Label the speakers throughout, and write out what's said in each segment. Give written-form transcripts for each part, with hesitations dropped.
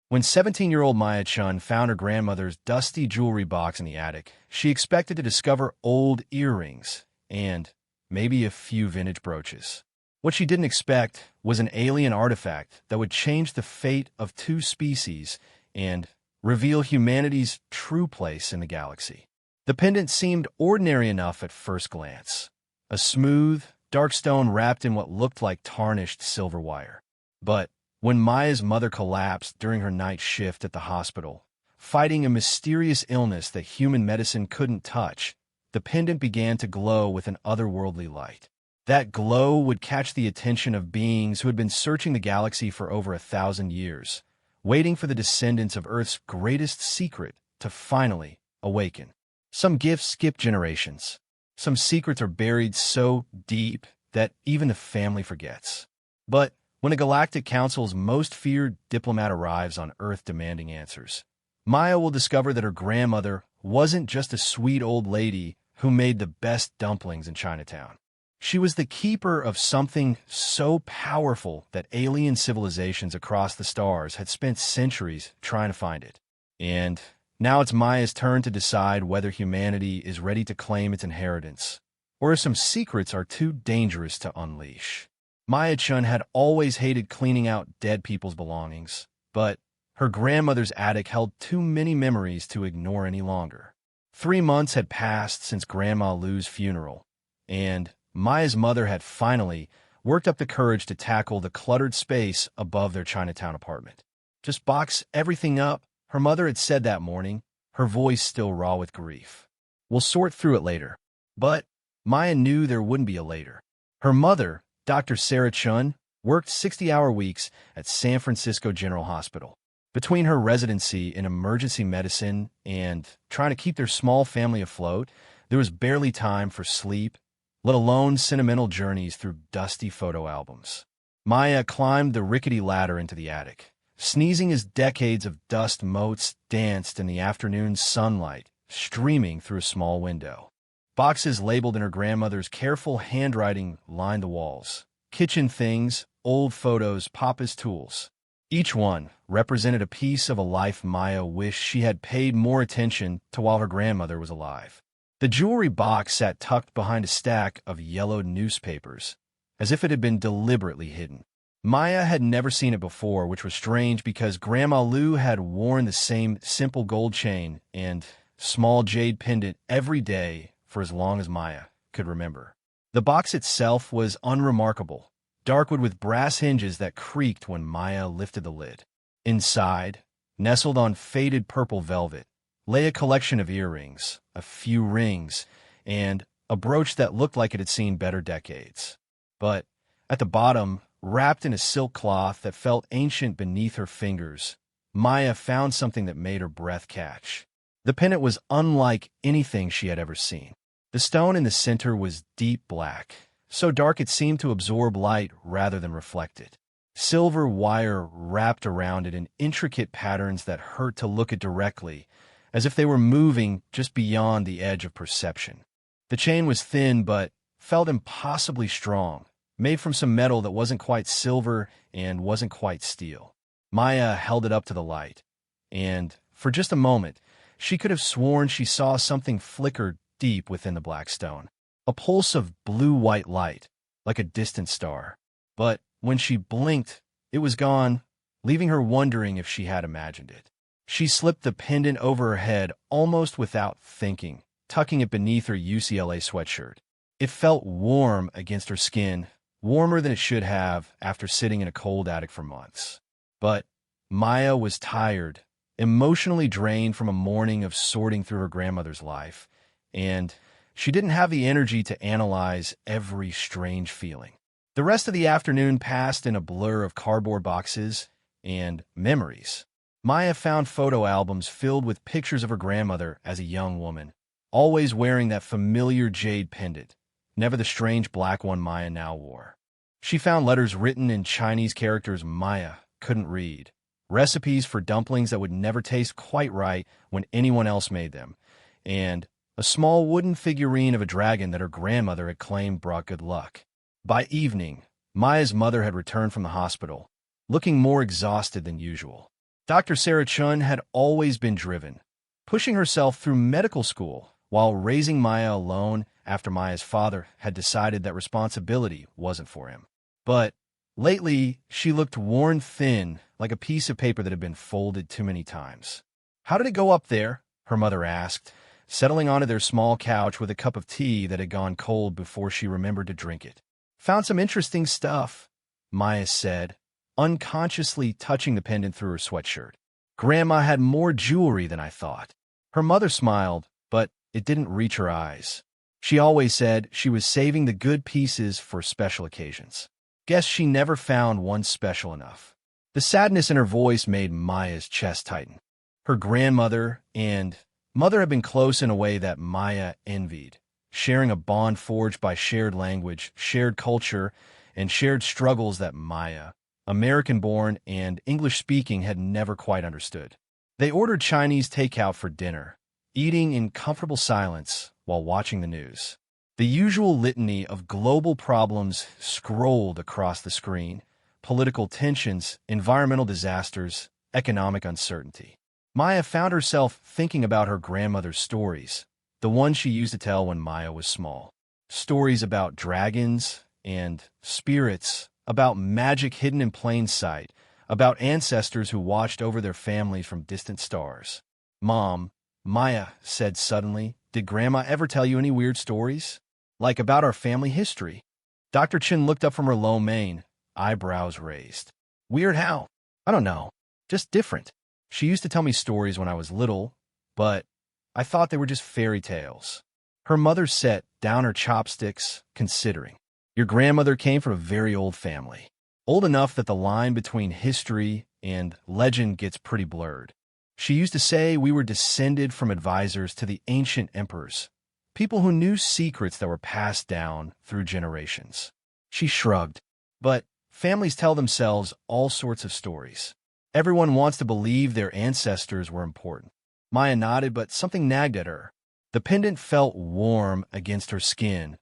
Speaker 1: When 17-year-old Maya Chun found her grandmother's dusty jewelry box in the attic, she expected to discover old earrings and maybe a few vintage brooches. What she didn't expect was an alien artifact that would change the fate of two species and reveal humanity's true place in the galaxy. The pendant seemed ordinary enough at first glance. A smooth, dark stone wrapped in what looked like tarnished silver wire. But when Maya's mother collapsed during her night shift at the hospital, fighting a mysterious illness that human medicine couldn't touch, the pendant began to glow with an otherworldly light. That glow would catch the attention of beings who had been searching the galaxy for over 1,000 years, waiting for the descendants of Earth's greatest secret to finally awaken. Some gifts skip generations. Some secrets are buried so deep that even the family forgets. But when a Galactic Council's most feared diplomat arrives on Earth demanding answers, Maya will discover that her grandmother wasn't just a sweet old lady who made the best dumplings in Chinatown. She was the keeper of something so powerful that alien civilizations across the stars had spent centuries trying to find it. And now it's Maya's turn to decide whether humanity is ready to claim its inheritance, or if some secrets are too dangerous to unleash. Maya Chun had always hated cleaning out dead people's belongings, but her grandmother's attic held too many memories to ignore any longer. 3 months had passed since Grandma Lu's funeral, and Maya's mother had finally worked up the courage to tackle the cluttered space above their Chinatown apartment. "Just box everything up," her mother had said that morning, her voice still raw with grief. "We'll sort through it later." But Maya knew there wouldn't be a later. Her mother, Dr. Sarah Chun, worked 60-hour weeks at San Francisco General Hospital. Between her residency in emergency medicine and trying to keep their small family afloat, there was barely time for sleep, let alone sentimental journeys through dusty photo albums. Maya climbed the rickety ladder into the attic, sneezing as decades of dust motes danced in the afternoon sunlight, streaming through a small window. Boxes labeled in her grandmother's careful handwriting lined the walls. Kitchen things, old photos, Papa's tools. Each one represented a piece of a life Maya wished she had paid more attention to while her grandmother was alive. The jewelry box sat tucked behind a stack of yellowed newspapers, as if it had been deliberately hidden. Maya had never seen it before, which was strange because Grandma Lu had worn the same simple gold chain and small jade pendant every day for as long as Maya could remember. The box itself was unremarkable, dark wood with brass hinges that creaked when Maya lifted the lid. Inside, nestled on faded purple velvet, lay a collection of earrings, a few rings, and a brooch that looked like it had seen better decades. But at the bottom, wrapped in a silk cloth that felt ancient beneath her fingers, Maya found something that made her breath catch. The pendant was unlike anything she had ever seen. The stone in the center was deep black, so dark it seemed to absorb light rather than reflect it. Silver wire wrapped around it in intricate patterns that hurt to look at directly, as if they were moving just beyond the edge of perception. The chain was thin but felt impossibly strong, made from some metal that wasn't quite silver and wasn't quite steel. Maya held it up to the light, and for just a moment, she could have sworn she saw something flicker deep within the black stone. A pulse of blue-white light, like a distant star. But when she blinked, it was gone, leaving her wondering if she had imagined it. She slipped the pendant over her head almost without thinking, tucking it beneath her UCLA sweatshirt. It felt warm against her skin, warmer than it should have after sitting in a cold attic for months. But Maya was tired, emotionally drained from a morning of sorting through her grandmother's life, and she didn't have the energy to analyze every strange feeling. The rest of the afternoon passed in a blur of cardboard boxes and memories. Maya found photo albums filled with pictures of her grandmother as a young woman, always wearing that familiar jade pendant, never the strange black one Maya now wore. She found letters written in Chinese characters Maya couldn't read, recipes for dumplings that would never taste quite right when anyone else made them, and a small wooden figurine of a dragon that her grandmother had claimed brought good luck. By evening, Maya's mother had returned from the hospital, looking more exhausted than usual. Dr. Sarah Chun had always been driven, pushing herself through medical school while raising Maya alone after Maya's father had decided that responsibility wasn't for him. But lately, she looked worn thin, like a piece of paper that had been folded too many times. "How did it go up there?" her mother asked, settling onto their small couch with a cup of tea that had gone cold before she remembered to drink it. "Found some interesting stuff," Maya said, unconsciously touching the pendant through her sweatshirt. "Grandma had more jewelry than I thought." Her mother smiled, but it didn't reach her eyes. She always said she was saving the good pieces for special occasions. Guess she never found one special enough. The sadness in her voice made Maya's chest tighten. Her grandmother and mother had been close in a way that Maya envied, sharing a bond forged by shared language, shared culture, and shared struggles that Maya, American-born and English-speaking, had never quite understood. They ordered Chinese takeout for dinner, eating in comfortable silence while watching the news. The usual litany of global problems scrolled across the screen: political tensions, environmental disasters, economic uncertainty. Maya found herself thinking about her grandmother's stories, the ones she used to tell when Maya was small. Stories about dragons and spirits, about magic hidden in plain sight, about ancestors who watched over their families from distant stars. "Mom," Maya said suddenly, "did Grandma ever tell you any weird stories? Like about our family history?" Dr. Chin looked up from her low mane, eyebrows raised. "Weird how?" "I don't know. Just different. She used to tell me stories when I was little, but I thought they were just fairy tales." Her mother set down her chopsticks, considering. "Your grandmother came from a very old family. Old enough that the line between history and legend gets pretty blurred. She used to say we were descended from advisors to the ancient emperors, people who knew secrets that were passed down through generations." She shrugged. "But families tell themselves all sorts of stories. Everyone wants to believe their ancestors were important." Maya nodded, but something nagged at her. The pendant felt warm against her skin,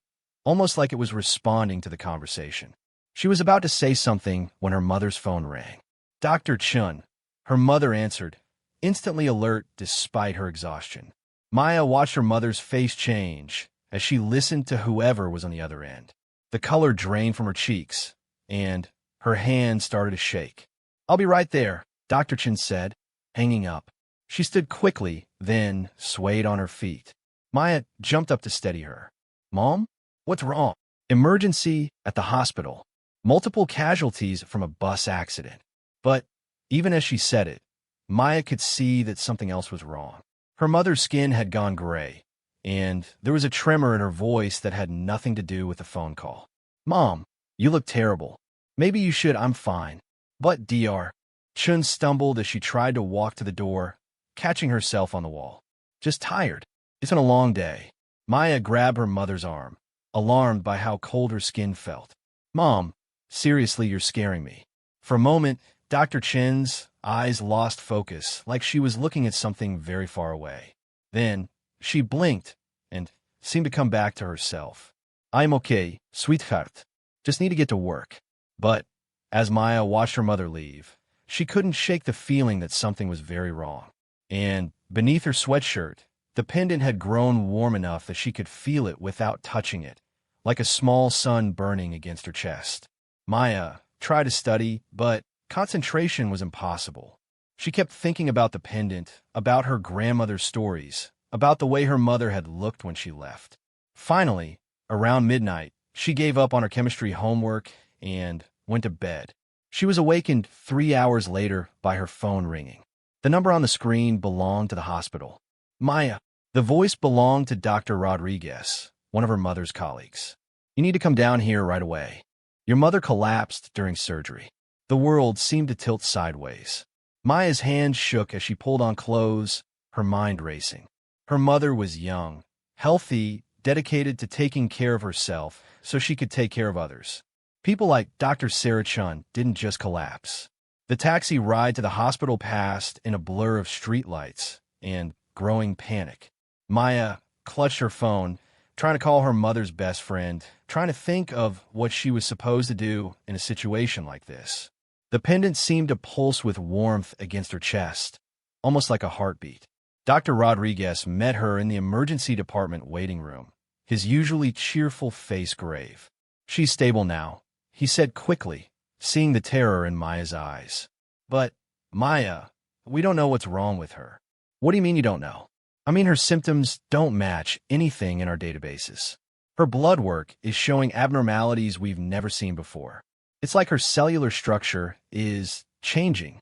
Speaker 1: almost like it was responding to the conversation. She was about to say something when her mother's phone rang. "Dr. Chun," her mother answered, instantly alert despite her exhaustion. Maya watched her mother's face change as she listened to whoever was on the other end. The color drained from her cheeks, and her hand started to shake. "I'll be right there," Dr. Chin said, hanging up. She stood quickly, then swayed on her feet. Maya jumped up to steady her. "Mom? What's wrong?" "Emergency at the hospital. Multiple casualties from a bus accident." But even as she said it, Maya could see that something else was wrong. Her mother's skin had gone gray, and there was a tremor in her voice that had nothing to do with the phone call. "Mom, you look terrible. Maybe you should." "I'm fine." "But Dr. Chun stumbled as she tried to walk to the door, catching herself on the wall. "Just tired. It's been a long day." Maya grabbed her mother's arm, alarmed by how cold her skin felt. "Mom, seriously, you're scaring me." For a moment, Dr. Chin's eyes lost focus, like she was looking at something very far away. Then she blinked and seemed to come back to herself. "I'm okay, sweetheart. Just need to get to work." But as Maya watched her mother leave, she couldn't shake the feeling that something was very wrong. And beneath her sweatshirt, the pendant had grown warm enough that she could feel it without touching it, like a small sun burning against her chest. Maya tried to study, but concentration was impossible. She kept thinking about the pendant, about her grandmother's stories, about the way her mother had looked when she left. Finally, around midnight, she gave up on her chemistry homework and went to bed. She was awakened 3 hours later by her phone ringing. The number on the screen belonged to the hospital. "Maya." The voice belonged to Dr. Rodriguez, one of her mother's colleagues. "You need to come down here right away. Your mother collapsed during surgery." The world seemed to tilt sideways. Maya's hand shook as she pulled on clothes, her mind racing. Her mother was young, healthy, dedicated to taking care of herself so she could take care of others. People like Dr. Sarah Chun didn't just collapse. The taxi ride to the hospital passed in a blur of streetlights and growing panic. Maya clutched her phone, trying to call her mother's best friend, trying to think of what she was supposed to do in a situation like this. The pendant seemed to pulse with warmth against her chest, almost like a heartbeat. Dr. Rodriguez met her in the emergency department waiting room, his usually cheerful face grave. "She's stable now," he said quickly, seeing the terror in Maya's eyes. "But, Maya, we don't know what's wrong with her." "What do you mean you don't know?" "I mean her symptoms don't match anything in our databases. Her blood work is showing abnormalities we've never seen before. It's like her cellular structure is changing."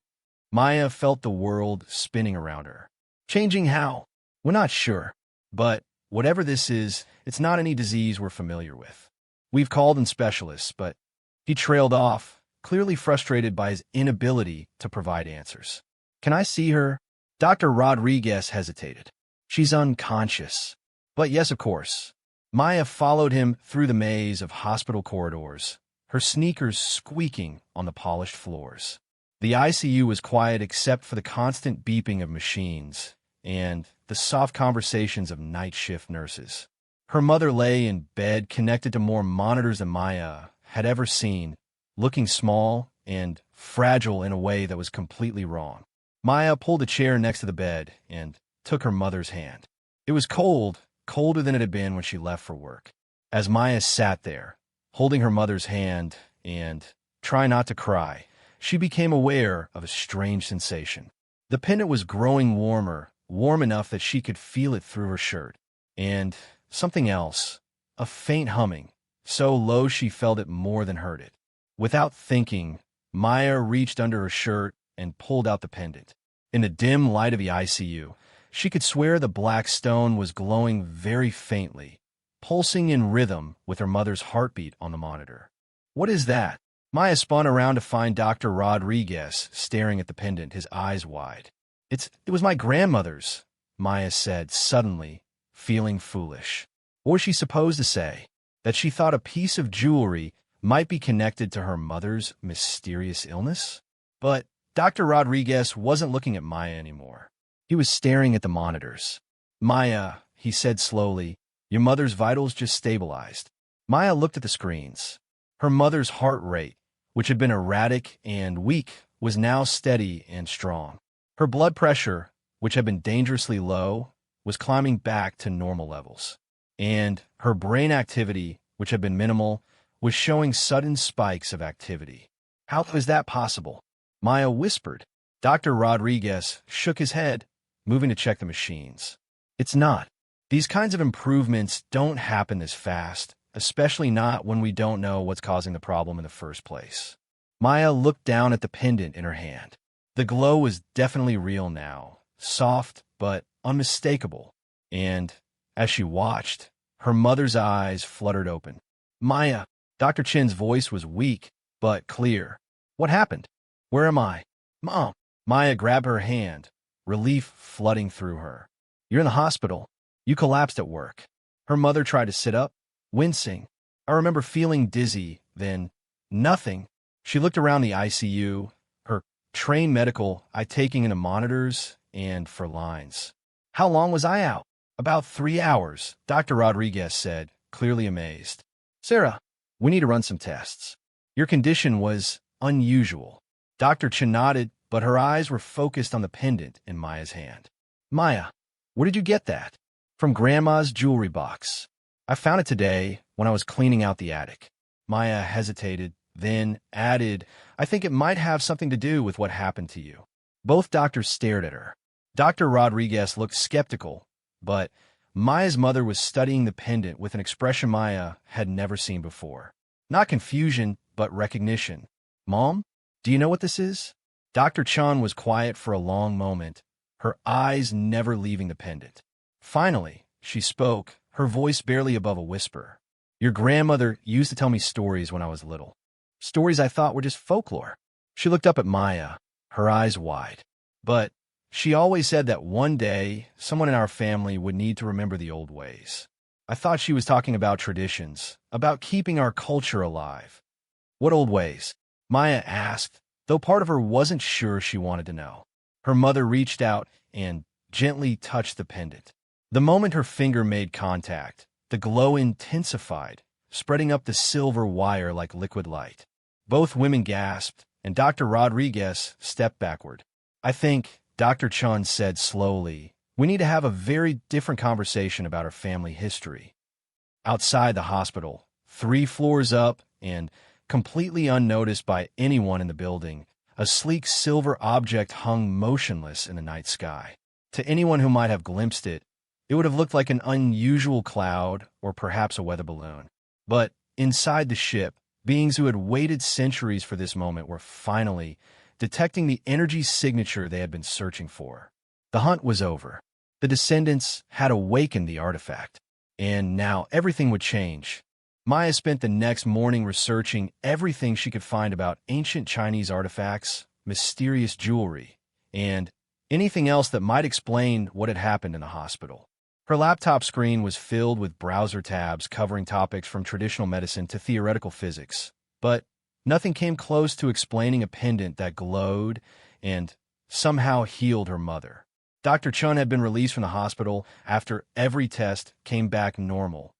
Speaker 1: Maya felt the world spinning around her. "Changing how?" "We're not sure. But whatever this is, it's not any disease we're familiar with. We've called in specialists, but..." He trailed off, clearly frustrated by his inability to provide answers. "Can I see her?" Dr. Rodriguez hesitated. "She's unconscious." "But yes, of course." Maya followed him through the maze of hospital corridors, her sneakers squeaking on the polished floors. The ICU was quiet except for the constant beeping of machines and the soft conversations of night shift nurses. Her mother lay in bed connected to more monitors than Maya had ever seen, looking small and fragile in a way that was completely wrong. Maya pulled a chair next to the bed and took her mother's hand. It was cold, colder than it had been when she left for work. As Maya sat there, holding her mother's hand and trying not to cry, she became aware of a strange sensation. The pendant was growing warmer, warm enough that she could feel it through her shirt. And something else, a faint humming, so low she felt it more than heard it. Without thinking, Maya reached under her shirt and pulled out the pendant. In the dim light of the ICU, she could swear the black stone was glowing very faintly, pulsing in rhythm with her mother's heartbeat on the monitor. "What is that?" Maya spun around to find Dr. Rodriguez staring at the pendant, his eyes wide. It was my grandmother's," Maya said, suddenly feeling foolish. What was she supposed to say? That she thought a piece of jewelry might be connected to her mother's mysterious illness? But Dr. Rodriguez wasn't looking at Maya anymore. He was staring at the monitors. "Maya," he said slowly, "your mother's vitals just stabilized." Maya looked at the screens. Her mother's heart rate, which had been erratic and weak, was now steady and strong. Her blood pressure, which had been dangerously low, was climbing back to normal levels. And her brain activity, which had been minimal, was showing sudden spikes of activity. "How is that possible?" Maya whispered. Dr. Rodriguez shook his head, moving to check the machines. "It's not. These kinds of improvements don't happen this fast, especially not when we don't know what's causing the problem in the first place." Maya looked down at the pendant in her hand. The glow was definitely real now, soft but unmistakable. And as she watched, her mother's eyes fluttered open. "Maya," Dr. Chin's voice was weak but clear. "What happened? Where am I?" "Mom." Maya grabbed her hand, relief flooding through her. "You're in the hospital. You collapsed at work." Her mother tried to sit up, wincing. "I remember feeling dizzy, then nothing." She looked around the ICU, her trained medical eye taking into monitors and for lines. "How long was I out?" "About 3 hours," Dr. Rodriguez said, clearly amazed. "Sarah, we need to run some tests. Your condition was unusual." Dr. Chin nodded, but her eyes were focused on the pendant in Maya's hand. "Maya, where did you get that?" "From Grandma's jewelry box. I found it today when I was cleaning out the attic." Maya hesitated, then added, "I think it might have something to do with what happened to you." Both doctors stared at her. Dr. Rodriguez looked skeptical, but Maya's mother was studying the pendant with an expression Maya had never seen before. Not confusion, but recognition. "Mom, do you know what this is?" Dr. Chan was quiet for a long moment, her eyes never leaving the pendant. Finally, she spoke, her voice barely above a whisper. "Your grandmother used to tell me stories when I was little. Stories I thought were just folklore." She looked up at Maya, her eyes wide. "But she always said that one day, someone in our family would need to remember the old ways." I thought she was talking about traditions, about keeping our culture alive. "What old ways?" Maya asked, though part of her wasn't sure she wanted to know. Her mother reached out and gently touched the pendant. The moment her finger made contact, the glow intensified, spreading up the silver wire like liquid light. Both women gasped, and Dr. Rodriguez stepped backward. "I think," Dr. Chun said slowly, "we need to have a very different conversation about our family history." Outside the hospital, 3 floors up, and completely unnoticed by anyone in the building, a sleek silver object hung motionless in the night sky. To anyone who might have glimpsed it, it would have looked like an unusual cloud or perhaps a weather balloon. But inside the ship, beings who had waited centuries for this moment were finally detecting the energy signature they had been searching for. The hunt was over. The descendants had awakened the artifact, and now everything would change. Maya spent the next morning researching everything she could find about ancient Chinese artifacts, mysterious jewelry, and anything else that might explain what had happened in the hospital. Her laptop screen was filled with browser tabs covering topics from traditional medicine to theoretical physics, but nothing came close to explaining a pendant that glowed and somehow healed her mother. Dr. Chun had been released from the hospital after every test came back normal.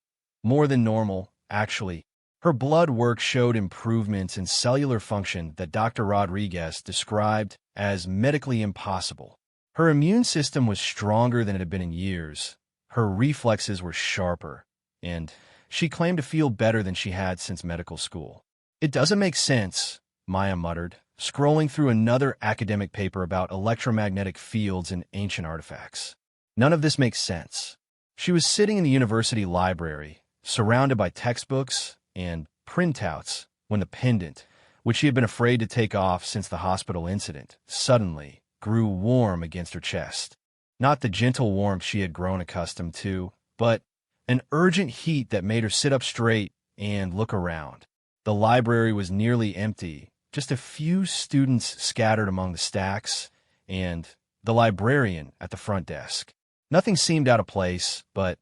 Speaker 1: More than normal, actually. Her blood work showed improvements in cellular function that Dr. Rodriguez described as medically impossible. Her immune system was stronger than it had been in years. Her reflexes were sharper, and she claimed to feel better than she had since medical school. "It doesn't make sense," Maya muttered, scrolling through another academic paper about electromagnetic fields and ancient artifacts. None of this makes sense. She was sitting in the university library, surrounded by textbooks and printouts, when the pendant, which she had been afraid to take off since the hospital incident, suddenly grew warm against her chest. Not the gentle warmth she had grown accustomed to, but an urgent heat that made her sit up straight and look around. The library was nearly empty, just a few students scattered among the stacks, and the librarian at the front desk. Nothing seemed out of place, but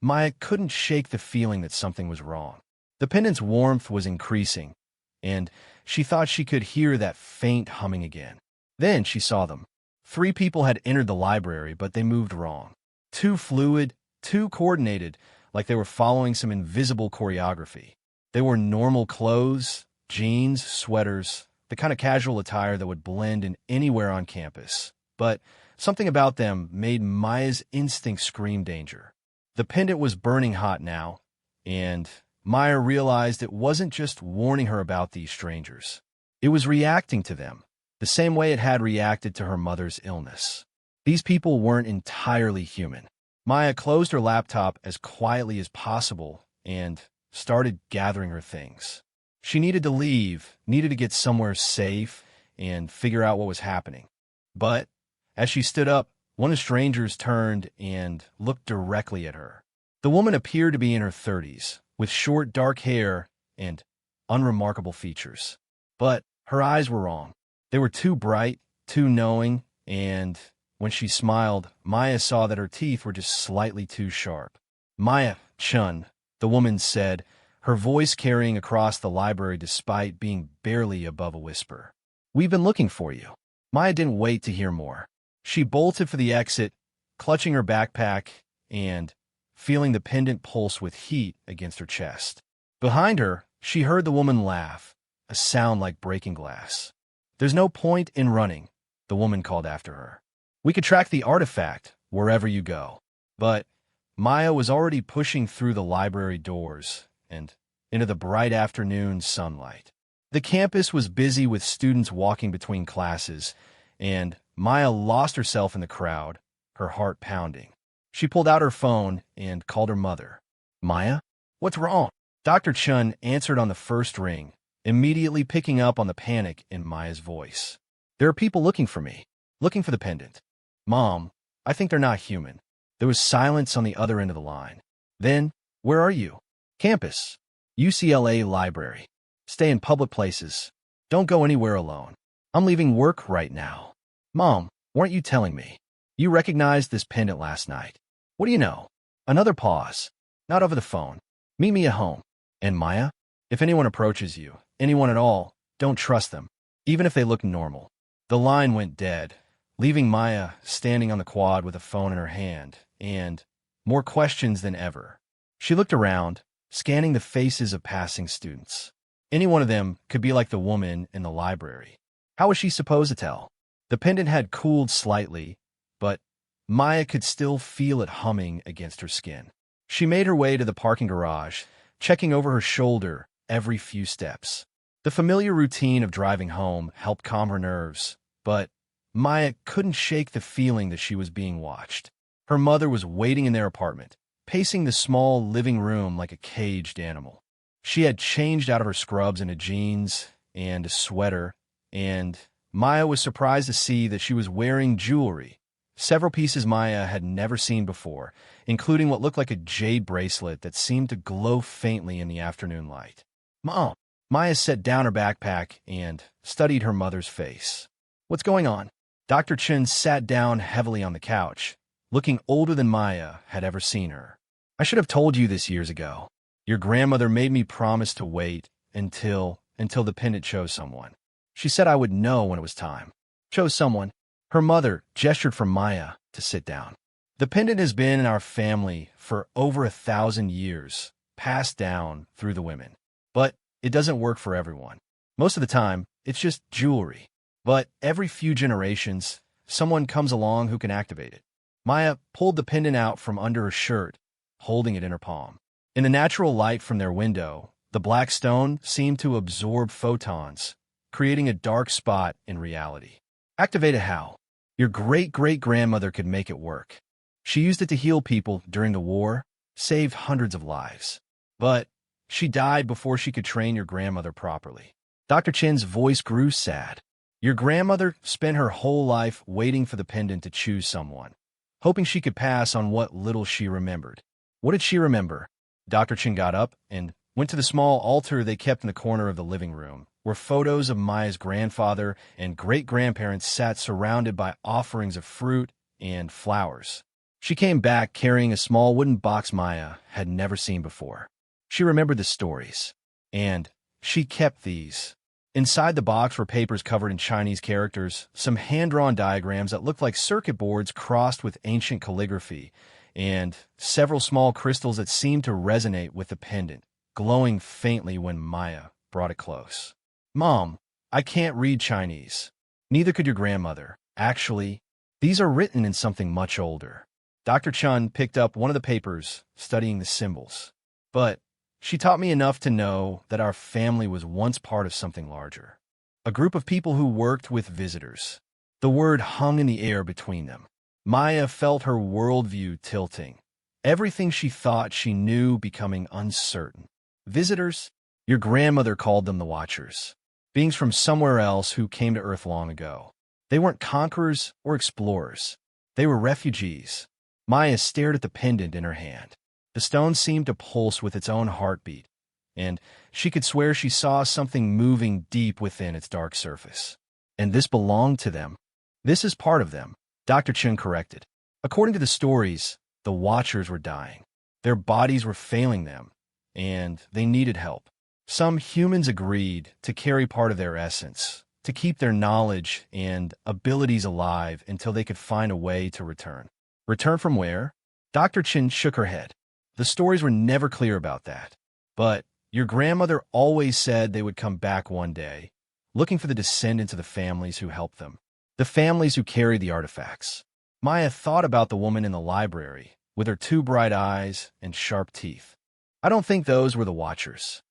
Speaker 1: Maya couldn't shake the feeling that something was wrong. The pendant's warmth was increasing, and she thought she could hear that faint humming again. Then she saw them. 3 people had entered the library, but they moved wrong. Too fluid, too coordinated, like they were following some invisible choreography. They wore normal clothes, jeans, sweaters, the kind of casual attire that would blend in anywhere on campus. But something about them made Maya's instinct scream danger. The pendant was burning hot now, and Maya realized it wasn't just warning her about these strangers. It was reacting to them, the same way it had reacted to her mother's illness. These people weren't entirely human. Maya closed her laptop as quietly as possible and started gathering her things. She needed to leave, needed to get somewhere safe, and figure out what was happening. But as she stood up, one of the strangers turned and looked directly at her. The woman appeared to be in her 30s, with short dark hair and unremarkable features. But her eyes were wrong. They were too bright, too knowing, and when she smiled, Maya saw that her teeth were just slightly too sharp. "Maya Chun," the woman said, her voice carrying across the library despite being barely above a whisper. "We've been looking for you." Maya didn't wait to hear more. She bolted for the exit, clutching her backpack and feeling the pendant pulse with heat against her chest. Behind her, she heard the woman laugh, a sound like breaking glass. "There's no point in running," the woman called after her. "We could track the artifact wherever you go." But Maya was already pushing through the library doors and into the bright afternoon sunlight. The campus was busy with students walking between classes, and Maya lost herself in the crowd, her heart pounding. She pulled out her phone and called her mother. "Maya, what's wrong?" Dr. Chun answered on the first ring, immediately picking up on the panic in Maya's voice. "There are people looking for me, looking for the pendant. Mom, I think they're not human." There was silence on the other end of the line. Then, "Where are you?" "Campus. UCLA library. Stay in public places. Don't go anywhere alone. I'm leaving work right now." "Mom, weren't you telling me? You recognized this pendant last night. What do you know?" Another pause. "Not over the phone. Meet me at home." "And Maya, if anyone approaches you, anyone at all, don't trust them, even if they look normal." The line went dead, leaving Maya standing on the quad with a phone in her hand, and more questions than ever. She looked around, scanning the faces of passing students. Any one of them could be like the woman in the library. How was she supposed to tell? The pendant had cooled slightly, but Maya could still feel it humming against her skin. She made her way to the parking garage, checking over her shoulder every few steps. The familiar routine of driving home helped calm her nerves, but Maya couldn't shake the feeling that she was being watched. Her mother was waiting in their apartment, pacing the small living room like a caged animal. She had changed out of her scrubs into jeans and a sweater, and Maya was surprised to see that she was wearing jewelry. Several pieces Maya had never seen before, including what looked like a jade bracelet that seemed to glow faintly in the afternoon light. "Mom!" Maya set down her backpack and studied her mother's face. "What's going on?" Dr. Chen sat down heavily on the couch, looking older than Maya had ever seen her. "I should have told you this years ago. Your grandmother made me promise to wait until the pendant chose someone. She said I would know when it was time." "Chose someone?" Her mother gestured for Maya to sit down. "The pendant has been in our family for over 1,000 years, passed down through the women. But it doesn't work for everyone. Most of the time, it's just jewelry. But every few generations, someone comes along who can activate it." Maya pulled the pendant out from under her shirt, holding it in her palm. In the natural light from their window, the black stone seemed to absorb photons, creating a dark spot in reality. "Activate it how?" "Your great-great-grandmother could make it work. She used it to heal people during the war, saved hundreds of lives. But she died before she could train your grandmother properly." Dr. Chen's voice grew sad. "Your grandmother spent her whole life waiting for the pendant to choose someone, hoping she could pass on what little she remembered." "What did she remember?" Dr. Chen got up and went to the small altar they kept in the corner of the living room, where photos of Maya's grandfather and great-grandparents sat surrounded by offerings of fruit and flowers. She came back carrying a small wooden box Maya had never seen before. She remembered the stories, and she kept these. Inside the box were papers covered in Chinese characters, some hand-drawn diagrams that looked like circuit boards crossed with ancient calligraphy, and several small crystals that seemed to resonate with the pendant, glowing faintly when Maya brought it close. "Mom, I can't read Chinese. Neither could your grandmother. Actually, these are written in something much older." Dr. Chun picked up one of the papers, studying the symbols. "But she taught me enough to know that our family was once part of something larger. A group of people who worked with visitors." The word hung in the air between them. Maya felt her worldview tilting, everything she thought she knew becoming uncertain. "Visitors?" Your grandmother called them the Watchers, beings from somewhere else who came to Earth long ago. They weren't conquerors or explorers. They were refugees. Maya stared at the pendant in her hand. The stone seemed to pulse with its own heartbeat, and she could swear she saw something moving deep within its dark surface. And this belonged to them. "This is part of them," Dr. Chen corrected. "According to the stories, the Watchers were dying. Their bodies were failing them, and they needed help. Some humans agreed to carry part of their essence, to keep their knowledge and abilities alive until they could find a way to return." "Return from where?" Dr. Chen shook her head. "The stories were never clear about that. But your grandmother always said they would come back one day, looking for the descendants of the families who helped them, the families who carried the artifacts." Maya thought about the woman in the library, with her two bright eyes and sharp teeth. "I don't think those were the Watchers."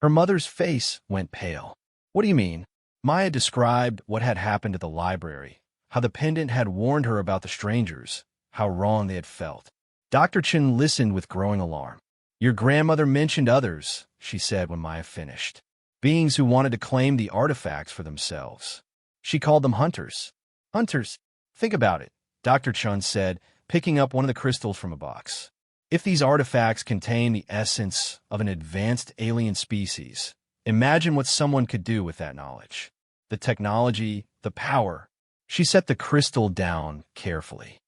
Speaker 1: Her mother's face went pale. "What do you mean?" Maya described what had happened at the library, how the pendant had warned her about the strangers, how wrong they had felt. Dr. Chen listened with growing alarm. "Your grandmother mentioned others," she said when Maya finished. "Beings who wanted to claim the artifacts for themselves. She called them hunters." "Hunters? Think about it," Dr. Chun said, picking up one of the crystals from a box. "If these artifacts contain the essence of an advanced alien species, imagine what someone could do with that knowledge. The technology, the power." She set the crystal down carefully.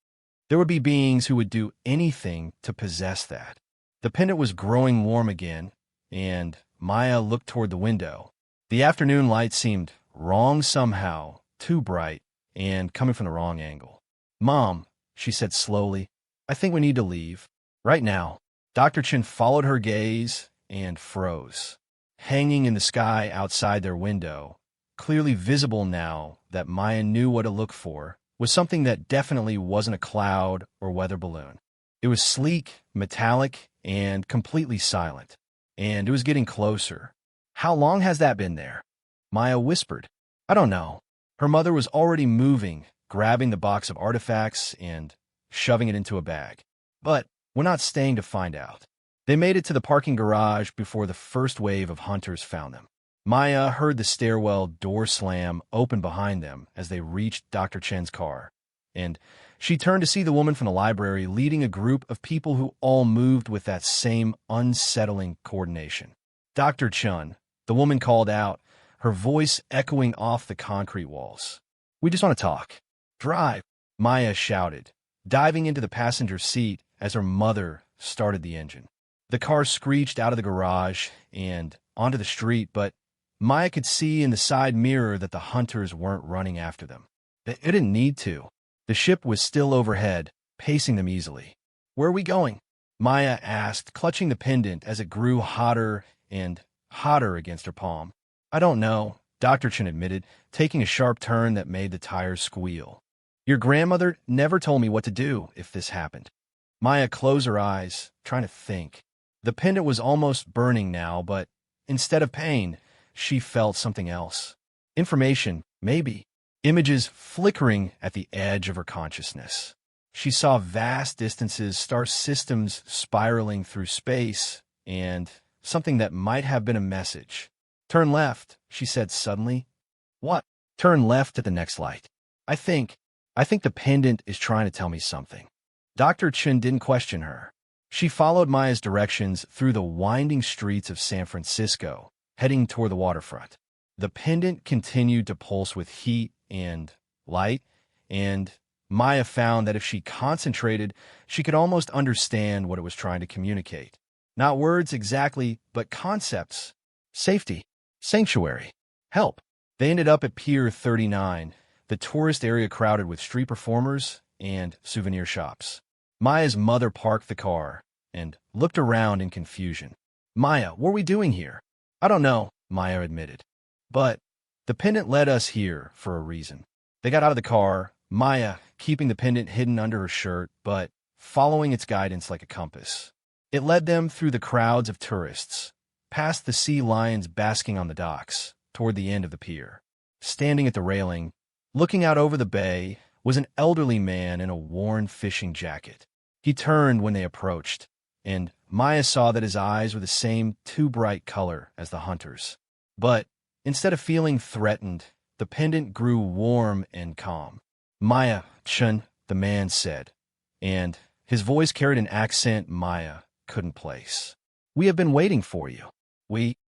Speaker 1: There would be beings who would do anything to possess that. The pendant was growing warm again, and Maya looked toward the window. The afternoon light seemed wrong somehow, too bright, and coming from the wrong angle. "Mom," she said slowly, "I think we need to leave. Right now." Dr. Chen followed her gaze and froze. Hanging in the sky outside their window, clearly visible now that Maya knew what to look for, was something that definitely wasn't a cloud or weather balloon. It was sleek, metallic, and completely silent. And it was getting closer. "How long has that been there?" Maya whispered. "I don't know." Her mother was already moving, grabbing the box of artifacts and shoving it into a bag. But we're not staying to find out. They made it to the parking garage before the first wave of hunters found them. Maya heard the stairwell door slam open behind them as they reached Dr. Chen's car, and she turned to see the woman from the library leading a group of people who all moved with that same unsettling coordination. "Dr. Chen," the woman called out, her voice echoing off the concrete walls. "We just want to talk." "Drive," Maya shouted, diving into the passenger seat as her mother started the engine. The car screeched out of the garage and onto the street, but Maya could see in the side mirror that the hunters weren't running after them. It didn't need to. The ship was still overhead, pacing them easily. "Where are we going?" Maya asked, clutching the pendant as it grew hotter and hotter against her palm. "I don't know," Dr. Chen admitted, taking a sharp turn that made the tires squeal. "Your grandmother never told me what to do if this happened." Maya closed her eyes, trying to think. The pendant was almost burning now, but instead of pain, she felt something else. Information, maybe. Images flickering at the edge of her consciousness. She saw vast distances, star systems spiraling through space, and something that might have been a message. "Turn left," she said suddenly. "What?" "Turn left at the next light. I think the pendant is trying to tell me something." Dr. Chen didn't question her. She followed Maya's directions through the winding streets of San Francisco, heading toward the waterfront. The pendant continued to pulse with heat and light, and Maya found that if she concentrated, she could almost understand what it was trying to communicate. Not words exactly, but concepts. Safety, sanctuary, help. They ended up at Pier 39, the tourist area crowded with street performers and souvenir shops. Maya's mother parked the car and looked around in confusion. "Maya, what are we doing here?" "I don't know," Maya admitted. "But the pendant led us here for a reason." They got out of the car, Maya keeping the pendant hidden under her shirt, but following its guidance like a compass. It led them through the crowds of tourists, past the sea lions basking on the docks, toward the end of the pier. Standing at the railing, looking out over the bay, was an elderly man in a worn fishing jacket. He turned when they approached, and Maya saw that his eyes were the same too bright color as the hunters. But instead of feeling threatened, the pendant grew warm and calm. "Maya, Chen," the man said, and his voice carried an accent Maya couldn't place. "We have been waiting for you."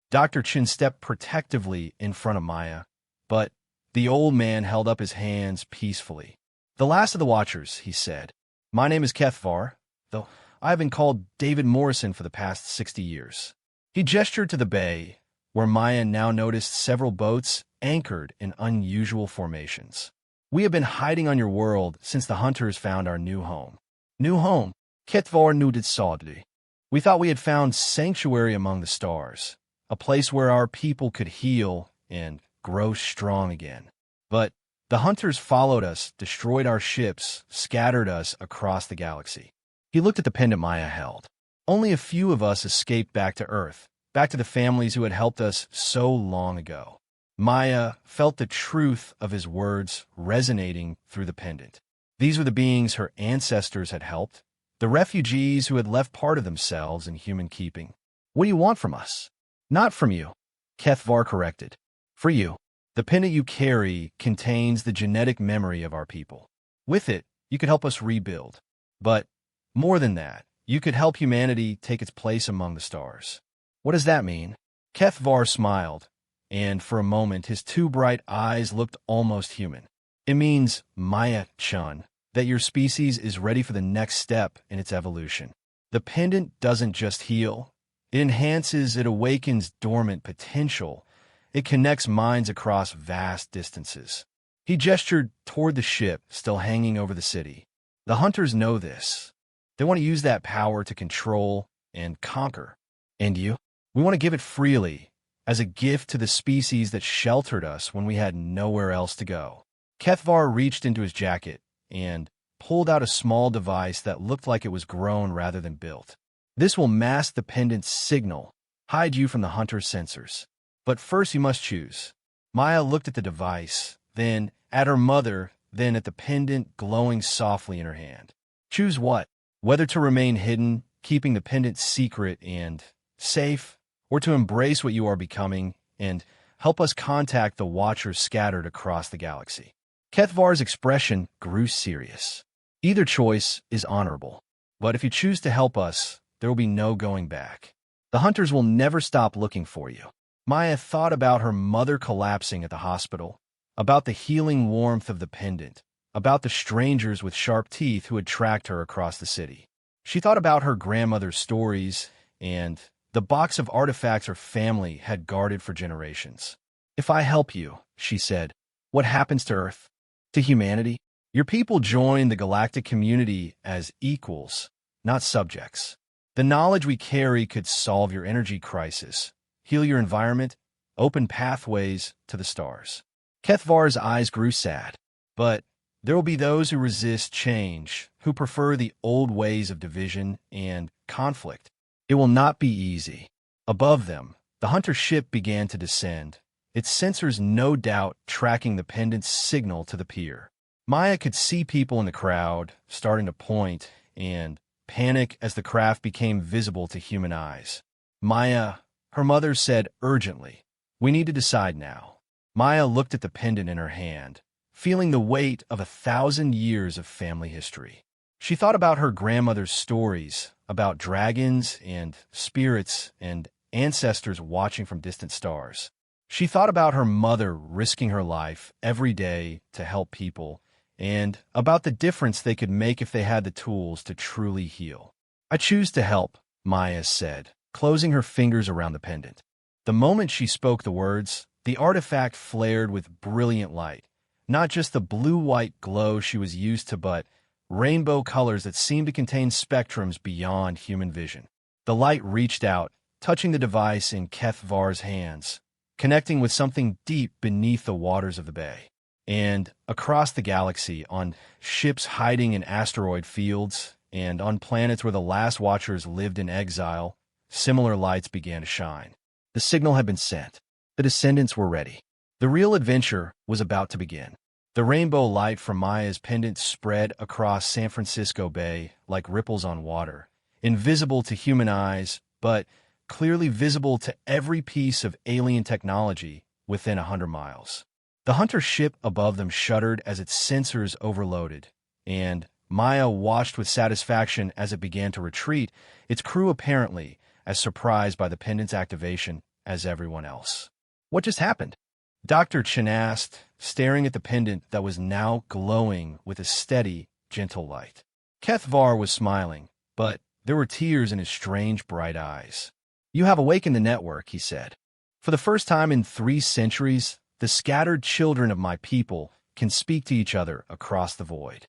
Speaker 1: Dr. Chen stepped protectively in front of Maya, but the old man held up his hands peacefully. "The last of the Watchers," he said. "My name is HFY, though I have been called David Morrison for the past 60 years. He gestured to the bay, where Maya now noticed several boats anchored in unusual formations. "We have been hiding on your world since the hunters found our new home." "New home?" HFY nodded sadly. "We thought we had found sanctuary among the stars, a place where our people could heal and grow strong again. But the hunters followed us, destroyed our ships, scattered us across the galaxy." He looked at the pendant Maya held. "Only a few of us escaped back to Earth, back to the families who had helped us so long ago." Maya felt the truth of his words resonating through the pendant. These were the beings her ancestors had helped, the refugees who had left part of themselves in human keeping. "What do you want from us?" "Not from you," HFY corrected. "For you. The pendant you carry contains the genetic memory of our people. With it, you could help us rebuild. But more than that, you could help humanity take its place among the stars." "What does that mean?" HFY smiled, and for a moment his two bright eyes looked almost human. "It means, Maya-chan, that your species is ready for the next step in its evolution. The pendant doesn't just heal. It enhances, it awakens dormant potential. It connects minds across vast distances." He gestured toward the ship still hanging over the city. "The hunters know this. They want to use that power to control and conquer. And you? We want to give it freely, as a gift to the species that sheltered us when we had nowhere else to go. Kethvar reached into his jacket and pulled out a small device that looked like it was grown rather than built. This will mask the pendant's signal, hide you from the hunter's sensors. But first you must choose. Maya looked at the device, then at her mother, then at the pendant glowing softly in her hand. Choose what? Whether to remain hidden, keeping the pendant secret and safe, or to embrace what you are becoming and help us contact the watchers scattered across the galaxy. Kethvar's expression grew serious. Either choice is honorable, but if you choose to help us, there will be no going back. The hunters will never stop looking for you. Maya thought about her mother collapsing at the hospital, about the healing warmth of the pendant, about the strangers with sharp teeth who had tracked her across the city. She thought about her grandmother's stories and the box of artifacts her family had guarded for generations. If I help you, she said, what happens to Earth? To humanity? Your people join the galactic community as equals, not subjects. The knowledge we carry could solve your energy crisis, heal your environment, open pathways to the stars. Kethvar's eyes grew sad, but there will be those who resist change, who prefer the old ways of division and conflict. It will not be easy. Above them, the hunter ship began to descend, its sensors no doubt tracking the pendant's signal to the pier. Maya could see people in the crowd starting to point and panic as the craft became visible to human eyes. Maya, her mother said urgently, we need to decide now. Maya looked at the pendant in her hand, feeling the weight of 1,000 years of family history. She thought about her grandmother's stories, about dragons and spirits and ancestors watching from distant stars. She thought about her mother risking her life every day to help people, and about the difference they could make if they had the tools to truly heal. I choose to help, Maya said, closing her fingers around the pendant. The moment she spoke the words, the artifact flared with brilliant light, not just the blue-white glow she was used to, but rainbow colors that seemed to contain spectrums beyond human vision. The light reached out, touching the device in Kethvar's hands, connecting with something deep beneath the waters of the bay. And across the galaxy, on ships hiding in asteroid fields, and on planets where the last watchers lived in exile, similar lights began to shine. The signal had been sent. The descendants were ready. The real adventure was about to begin. The rainbow light from Maya's pendant spread across San Francisco Bay like ripples on water, invisible to human eyes, but clearly visible to every piece of alien technology within 100 miles. The hunter ship above them shuddered as its sensors overloaded, and Maya watched with satisfaction as it began to retreat, its crew apparently as surprised by the pendant's activation as everyone else. What just happened? Dr. Chen asked, staring at the pendant that was now glowing with a steady, gentle light. Kethvar was smiling, but there were tears in his strange, bright eyes. You have awakened the network, he said. For the first time in 3 centuries, the scattered children of my people can speak to each other across the void.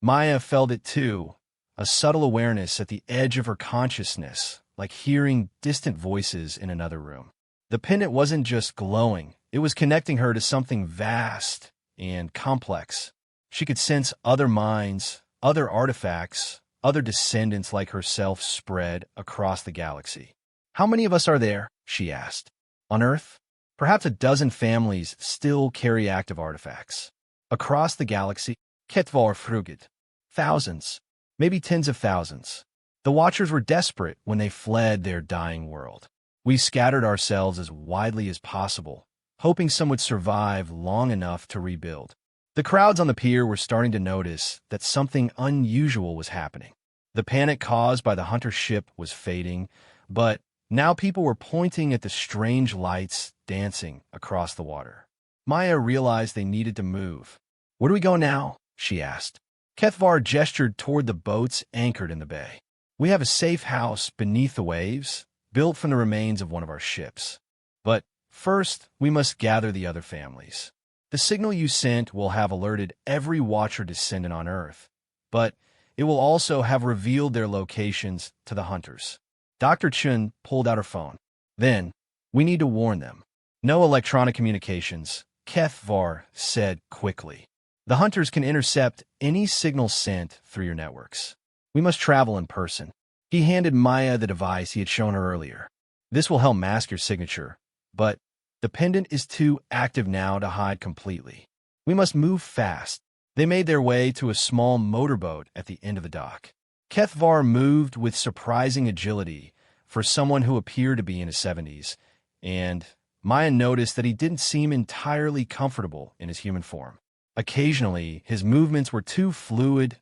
Speaker 1: Maya felt it too, a subtle awareness at the edge of her consciousness, like hearing distant voices in another room. The pendant wasn't just glowing, it was connecting her to something vast and complex. She could sense other minds, other artifacts, other descendants like herself spread across the galaxy. How many of us are there? She asked. On Earth? Perhaps a dozen families still carry active artifacts. Across the galaxy, Kethvar fruged. Thousands, maybe tens of thousands. The Watchers were desperate when they fled their dying world. We scattered ourselves as widely as possible, hoping some would survive long enough to rebuild. The crowds on the pier were starting to notice that something unusual was happening. The panic caused by the hunter ship was fading, but now people were pointing at the strange lights dancing across the water. Maya realized they needed to move. Where do we go now? She asked. Kethvar gestured toward the boats anchored in the bay. We have a safe house beneath the waves, built from the remains of one of our ships. But first, we must gather the other families. The signal you sent will have alerted every Watcher descendant on Earth, but it will also have revealed their locations to the hunters. Dr. Chun pulled out her phone. Then, We need to warn them. No electronic communications, HFY said quickly. The hunters can intercept any signal sent through your networks. We must travel in person. He handed Maya the device he had shown her earlier. This will help mask your signature, but the pendant is too active now to hide completely. We must move fast. They made their way to a small motorboat at the end of the dock. HFY moved with surprising agility for someone who appeared to be in his 70s, and Maya noticed that he didn't seem entirely comfortable in his human form. Occasionally, his movements were too fluid,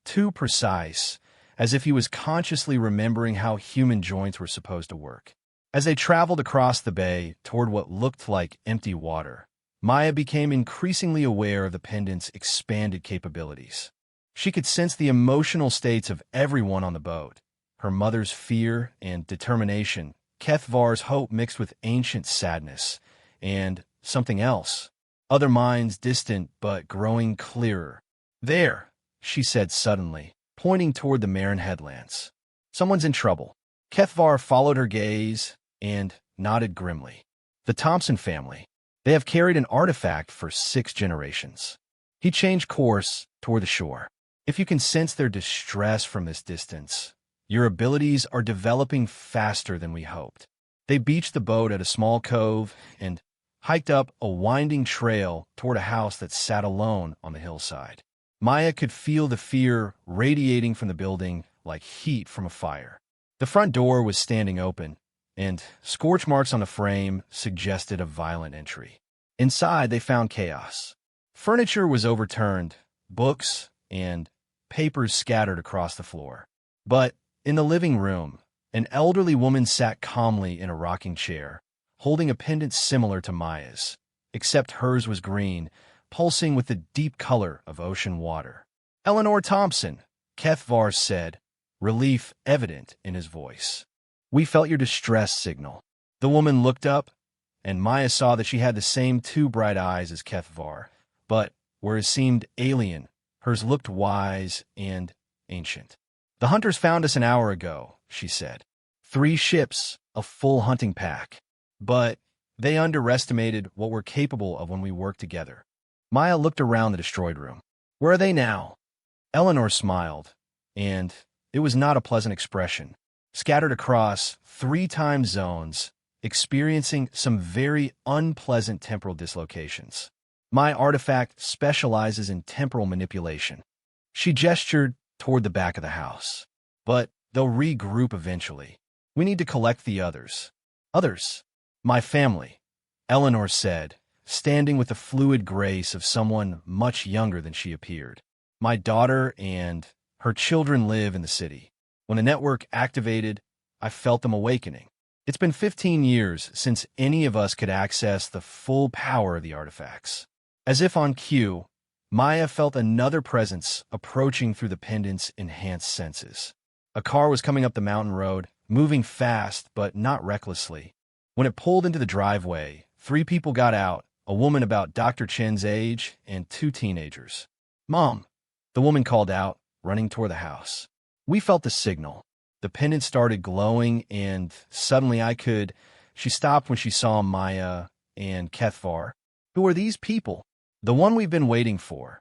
Speaker 1: too precise, as if he was consciously remembering how human joints were supposed to work. As they traveled across the bay toward what looked like empty water, Maya became increasingly aware of the pendant's expanded capabilities. She could sense the emotional states of everyone on the boat, her mother's fear and determination, HFY's hope mixed with ancient sadness, and something else, other minds distant but growing clearer. There, she said suddenly, pointing toward the Marin headlands. Someone's in trouble. HFY followed her gaze and nodded grimly. The Thompson family. They have carried an artifact for 6 generations. He changed course toward the shore. If you can sense their distress from this distance, your abilities are developing faster than we hoped. They beached the boat at a small cove and hiked up a winding trail toward a house that sat alone on the hillside. Maya could feel the fear radiating from the building like heat from a fire. The front door was standing open, and scorch marks on the frame suggested a violent entry. Inside, they found chaos. Furniture was overturned, books and papers scattered across the floor. But in the living room, an elderly woman sat calmly in a rocking chair, holding a pendant similar to Maya's, except hers was green, pulsing with the deep color of ocean water. "Eleanor Thompson," HFY said, relief evident in his voice. "We felt your distress signal." The woman looked up, and Maya saw that she had the same 2 bright eyes as HFY, but whereas seemed alien, hers looked wise and ancient. "The hunters found us an hour ago," she said. 3 ships, a full hunting pack. But they underestimated what we're capable of when we work together. Maya looked around the destroyed room. "Where are they now?" Eleanor smiled, and it was not a pleasant expression. Scattered across 3 time zones, experiencing some very unpleasant temporal dislocations. "My artifact specializes in temporal manipulation." She gestured toward the back of the house. "But they'll regroup eventually. We need to collect the others." "Others?" "My family," Eleanor said, standing with the fluid grace of someone much younger than she appeared. "My daughter and her children live in the city. When the network activated, I felt them awakening. It's been 15 years since any of us could access the full power of the artifacts." As if on cue, Maya felt another presence approaching through the pendant's enhanced senses. A car was coming up the mountain road, moving fast but not recklessly. When it pulled into the driveway, 3 people got out, a woman about Dr. Chen's age and 2 teenagers. "Mom," the woman called out, running toward the house. We felt the signal. The pendant started glowing, and suddenly She stopped when she saw Maya and HFY. "Who are these people?" "The one we've been waiting for,"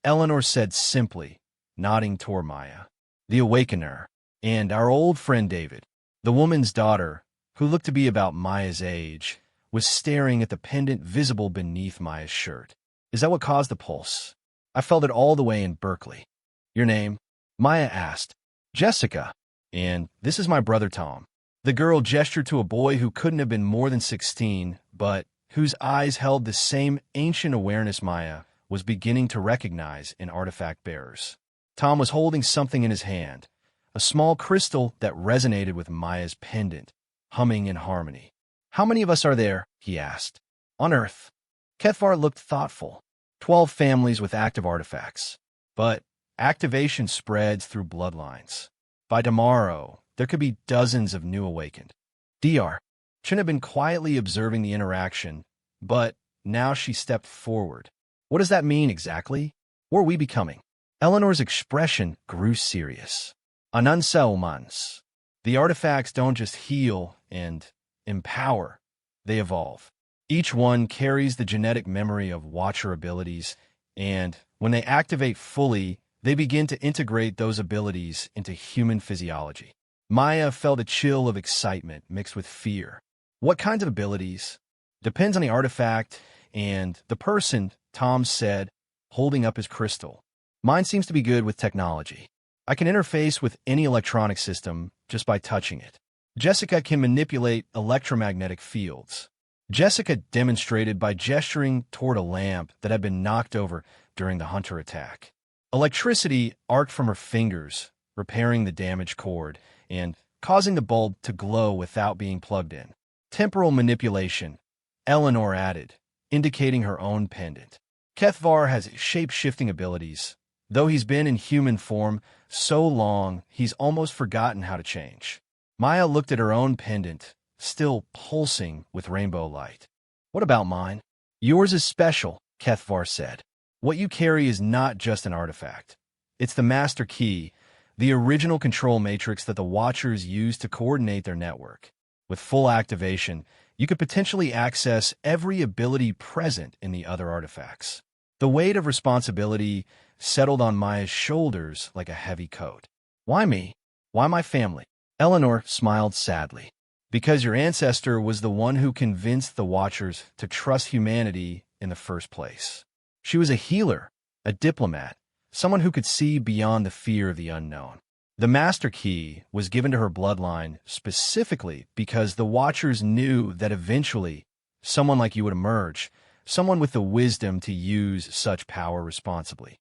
Speaker 1: Eleanor said simply, nodding toward Maya. "The Awakener, and our old friend David." The woman's daughter, who looked to be about Maya's age, was staring at the pendant visible beneath Maya's shirt. "Is that what caused the pulse? I felt it all the way in Berkeley." "Your name?" Maya asked. "Jessica. And this is my brother Tom." The girl gestured to a boy who couldn't have been more than 16, but whose eyes held the same ancient awareness Maya was beginning to recognize in artifact bearers. Tom was holding something in his hand, a small crystal that resonated with Maya's pendant, humming in harmony. "How many of us are there?" he asked. "On Earth." HFY looked thoughtful. 12 families with active artifacts. But activation spreads through bloodlines. By tomorrow, there could be dozens of new awakened. Dr. Chen had been quietly observing the interaction, but now she stepped forward. "What does that mean exactly? What are we becoming?" Eleanor's expression grew serious. "Anunsa humans." The artifacts don't just heal and empower. they evolve. Each one carries the genetic memory of Watcher abilities, and when they activate fully, they begin to integrate those abilities into human physiology. Maya felt a chill of excitement mixed with fear. What kinds of abilities? Depends on the artifact and the person, Tom said, holding up his crystal. Mine seems to be good with technology. I can interface with any electronic system just by touching it. Jessica can manipulate electromagnetic fields. Jessica demonstrated by gesturing toward a lamp that had been knocked over during the hunter attack. Electricity arced from her fingers, repairing the damaged cord and causing the bulb to glow without being plugged in. Temporal manipulation, Eleanor added, indicating her own pendant. Kethvar has shape-shifting abilities. Though he's been in human form so long, he's almost forgotten how to change. Maya looked at her own pendant, still pulsing with rainbow light. What about mine? Yours is special, Kethvar said. What you carry is not just an artifact. It's the master key, the original control matrix that the Watchers use to coordinate their network. With full activation, you could potentially access every ability present in the other artifacts. The weight of responsibility settled on Maya's shoulders like a heavy coat. Why me? Why my family? Eleanor smiled sadly. Because your ancestor was the one who convinced the Watchers to trust humanity in the first place. She was a healer, a diplomat, someone who could see beyond the fear of the unknown. The Master Key was given to her bloodline specifically because the Watchers knew that eventually someone like you would emerge, someone with the wisdom to use such power responsibly.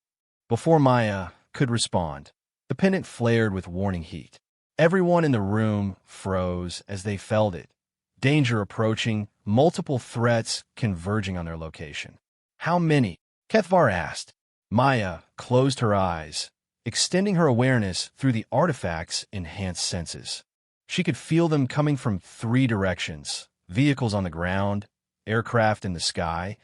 Speaker 1: Before Maya could respond, the pendant flared with warning heat. Everyone in the room froze as they felt it. Danger approaching, multiple threats converging on their location. How many? Kethvar asked. Maya closed her eyes, extending her awareness through the artifact's enhanced senses. She could feel them coming from 3 directions: vehicles on the ground, aircraft in the sky,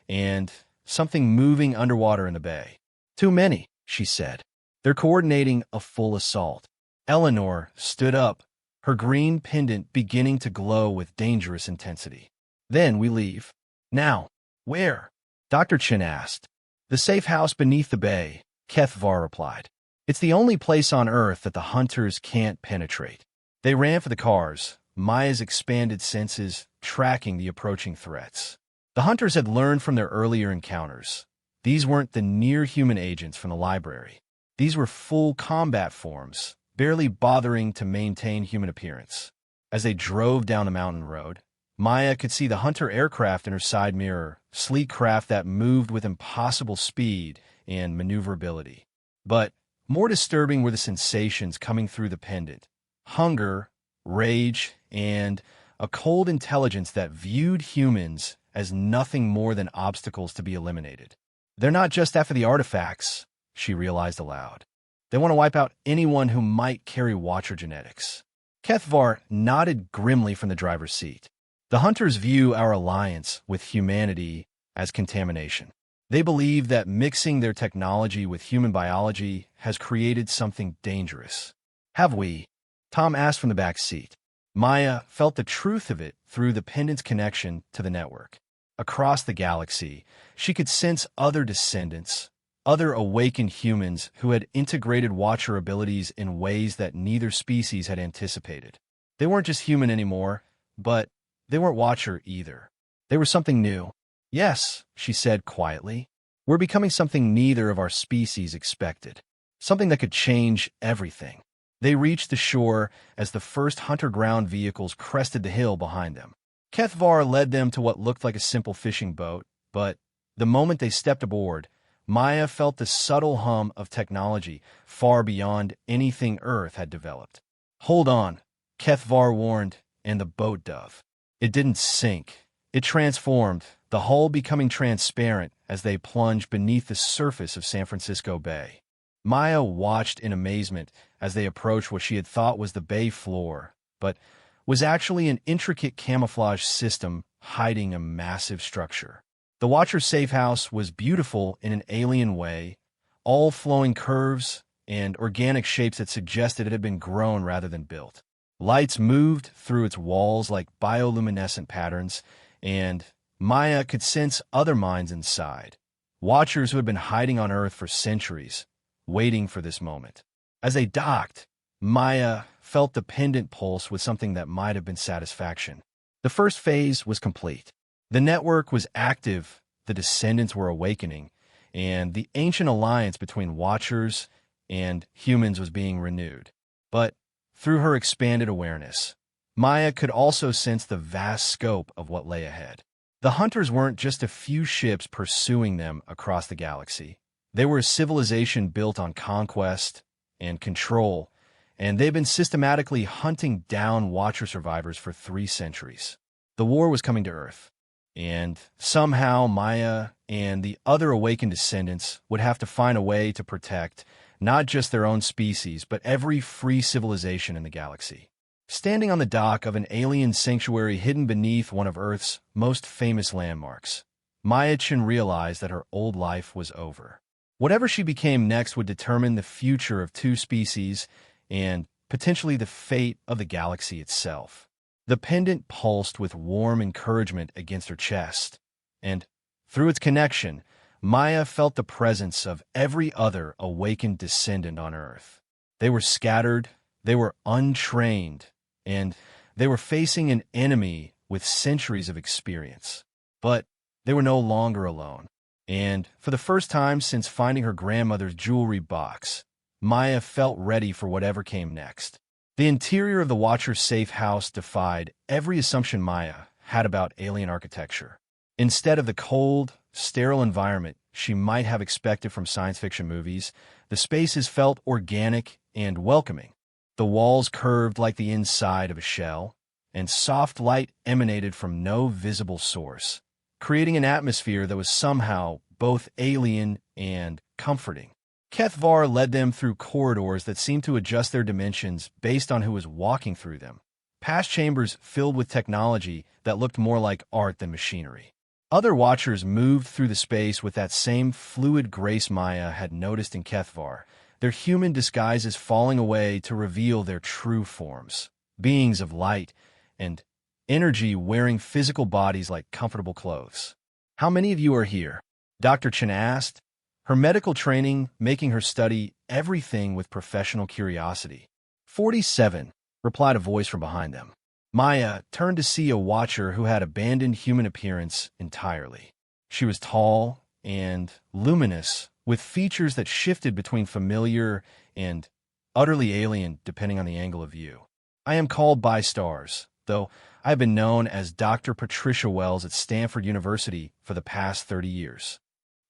Speaker 1: and something moving underwater in the bay. Too many, she said. They're coordinating a full assault. Eleanor stood up, her green pendant beginning to glow with dangerous intensity. Then we leave. Now. Where? Dr. Chen asked. The safe house beneath the bay, Kethvar replied. It's the only place on Earth that the hunters can't penetrate. They ran for the cars, Maya's expanded senses tracking the approaching threats. The hunters had learned from their earlier encounters. These weren't the near-human agents from the library. These were full combat forms, barely bothering to maintain human appearance. As they drove down the mountain road, Maya could see the hunter aircraft in her side mirror, sleek craft that moved with impossible speed and maneuverability. But more disturbing were the sensations coming through the pendant. Hunger, rage, and a cold intelligence that viewed humans as nothing more than obstacles to be eliminated. They're not just after the artifacts, she realized aloud. They want to wipe out anyone who might carry Watcher genetics. Kethvar nodded grimly from the driver's seat. The hunters view our alliance with humanity as contamination. They believe that mixing their technology with human biology has created something dangerous. Have we? Tom asked from the back seat. Maya felt the truth of it through the pendant's connection to the network. Across the galaxy, she could sense other descendants, other awakened humans who had integrated Watcher abilities in ways that neither species had anticipated. They weren't just human anymore, but they weren't Watcher either. They were something new. Yes, she said quietly. We're becoming something neither of our species expected. Something that could change everything. They reached the shore as the first hunter ground vehicles crested the hill behind them. Kethvar led them to what looked like a simple fishing boat, but the moment they stepped aboard, Maya felt the subtle hum of technology far beyond anything Earth had developed. Hold on, Kethvar warned, and the boat dove. It didn't sink. It transformed, the hull becoming transparent as they plunged beneath the surface of San Francisco Bay. Maya watched in amazement as they approached what she had thought was the bay floor, but was actually an intricate camouflage system hiding a massive structure. The Watcher's safe house was beautiful in an alien way, all flowing curves and organic shapes that suggested it had been grown rather than built. Lights moved through its walls like bioluminescent patterns, and Maya could sense other minds inside, watchers who had been hiding on Earth for centuries, waiting for this moment. As they docked, Maya felt the pendant pulse with something that might have been satisfaction. The first phase was complete. The network was active, the descendants were awakening, and the ancient alliance between Watchers and humans was being renewed. But through her expanded awareness, Maya could also sense the vast scope of what lay ahead. The hunters weren't just a few ships pursuing them across the galaxy. They were a civilization built on conquest and control, and they'd been systematically hunting down Watcher survivors for 3 centuries. The war was coming to Earth, and somehow Maya and the other awakened descendants would have to find a way to protect not just their own species, but every free civilization in the galaxy. Standing on the dock of an alien sanctuary hidden beneath one of Earth's most famous landmarks, Maya-chan realized that her old life was over. Whatever she became next would determine the future of 2 species and potentially the fate of the galaxy itself. The pendant pulsed with warm encouragement against her chest, and through its connection, Maya felt the presence of every other awakened descendant on Earth. They were scattered, they were untrained, and they were facing an enemy with centuries of experience. But they were no longer alone. And for the first time since finding her grandmother's jewelry box, Maya felt ready for whatever came next. The interior of the Watcher's safe house defied every assumption Maya had about alien architecture. Instead of the cold, sterile environment she might have expected from science fiction movies, the spaces felt organic and welcoming. The walls curved like the inside of a shell, and soft light emanated from no visible source, creating an atmosphere that was somehow both alien and comforting. Kethvar led them through corridors that seemed to adjust their dimensions based on who was walking through them, past chambers filled with technology that looked more like art than machinery. Other Watchers moved through the space with that same fluid grace Maya had noticed in Kethvar, their human disguises falling away to reveal their true forms, beings of light and energy wearing physical bodies like comfortable clothes. "How many of you are here?" Dr. Chen asked, her medical training making her study everything with professional curiosity. 47, replied a voice from behind them. Maya turned to see a Watcher who had abandoned human appearance entirely. She was tall and luminous, with features that shifted between familiar and utterly alien depending on the angle of view. "I am called by stars, though I have been known as Dr. Patricia Wells at Stanford University for the past 30 years.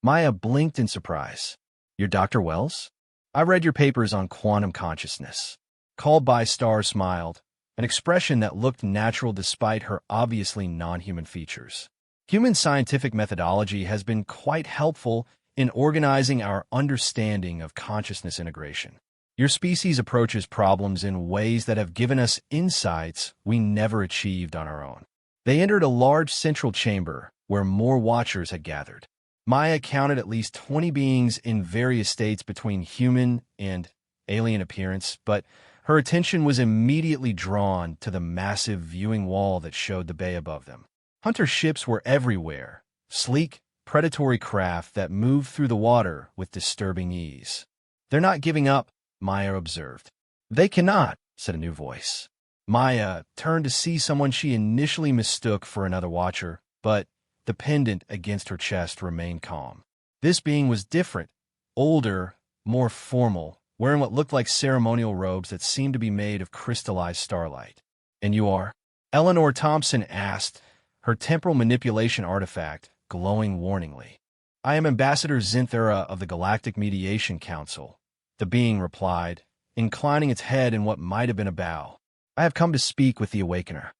Speaker 1: Maya blinked in surprise. "You're Dr. Wells? I read your papers on quantum consciousness." Called by Star smiled, an expression that looked natural despite her obviously non-human features. "Human scientific methodology has been quite helpful in organizing our understanding of consciousness integration. Your species approaches problems in ways that have given us insights we never achieved on our own." They entered a large central chamber where more Watchers had gathered. Maya counted at least 20 beings in various states between human and alien appearance, but her attention was immediately drawn to the massive viewing wall that showed the bay above them. Hunter ships were everywhere, sleek, predatory craft that moved through the water with disturbing ease. "They're not giving up," Maya observed. "They cannot," said a new voice. Maya turned to see someone she initially mistook for another Watcher, but the pendant against her chest remained calm. This being was different, older, more formal, wearing what looked like ceremonial robes that seemed to be made of crystallized starlight. "And you are?" Eleanor Thompson asked, her temporal manipulation artifact glowing warningly. "I am Ambassador Zinthera of the Galactic Mediation Council," the being replied, inclining its head in what might have been a bow. "I have come to speak with the Awakener."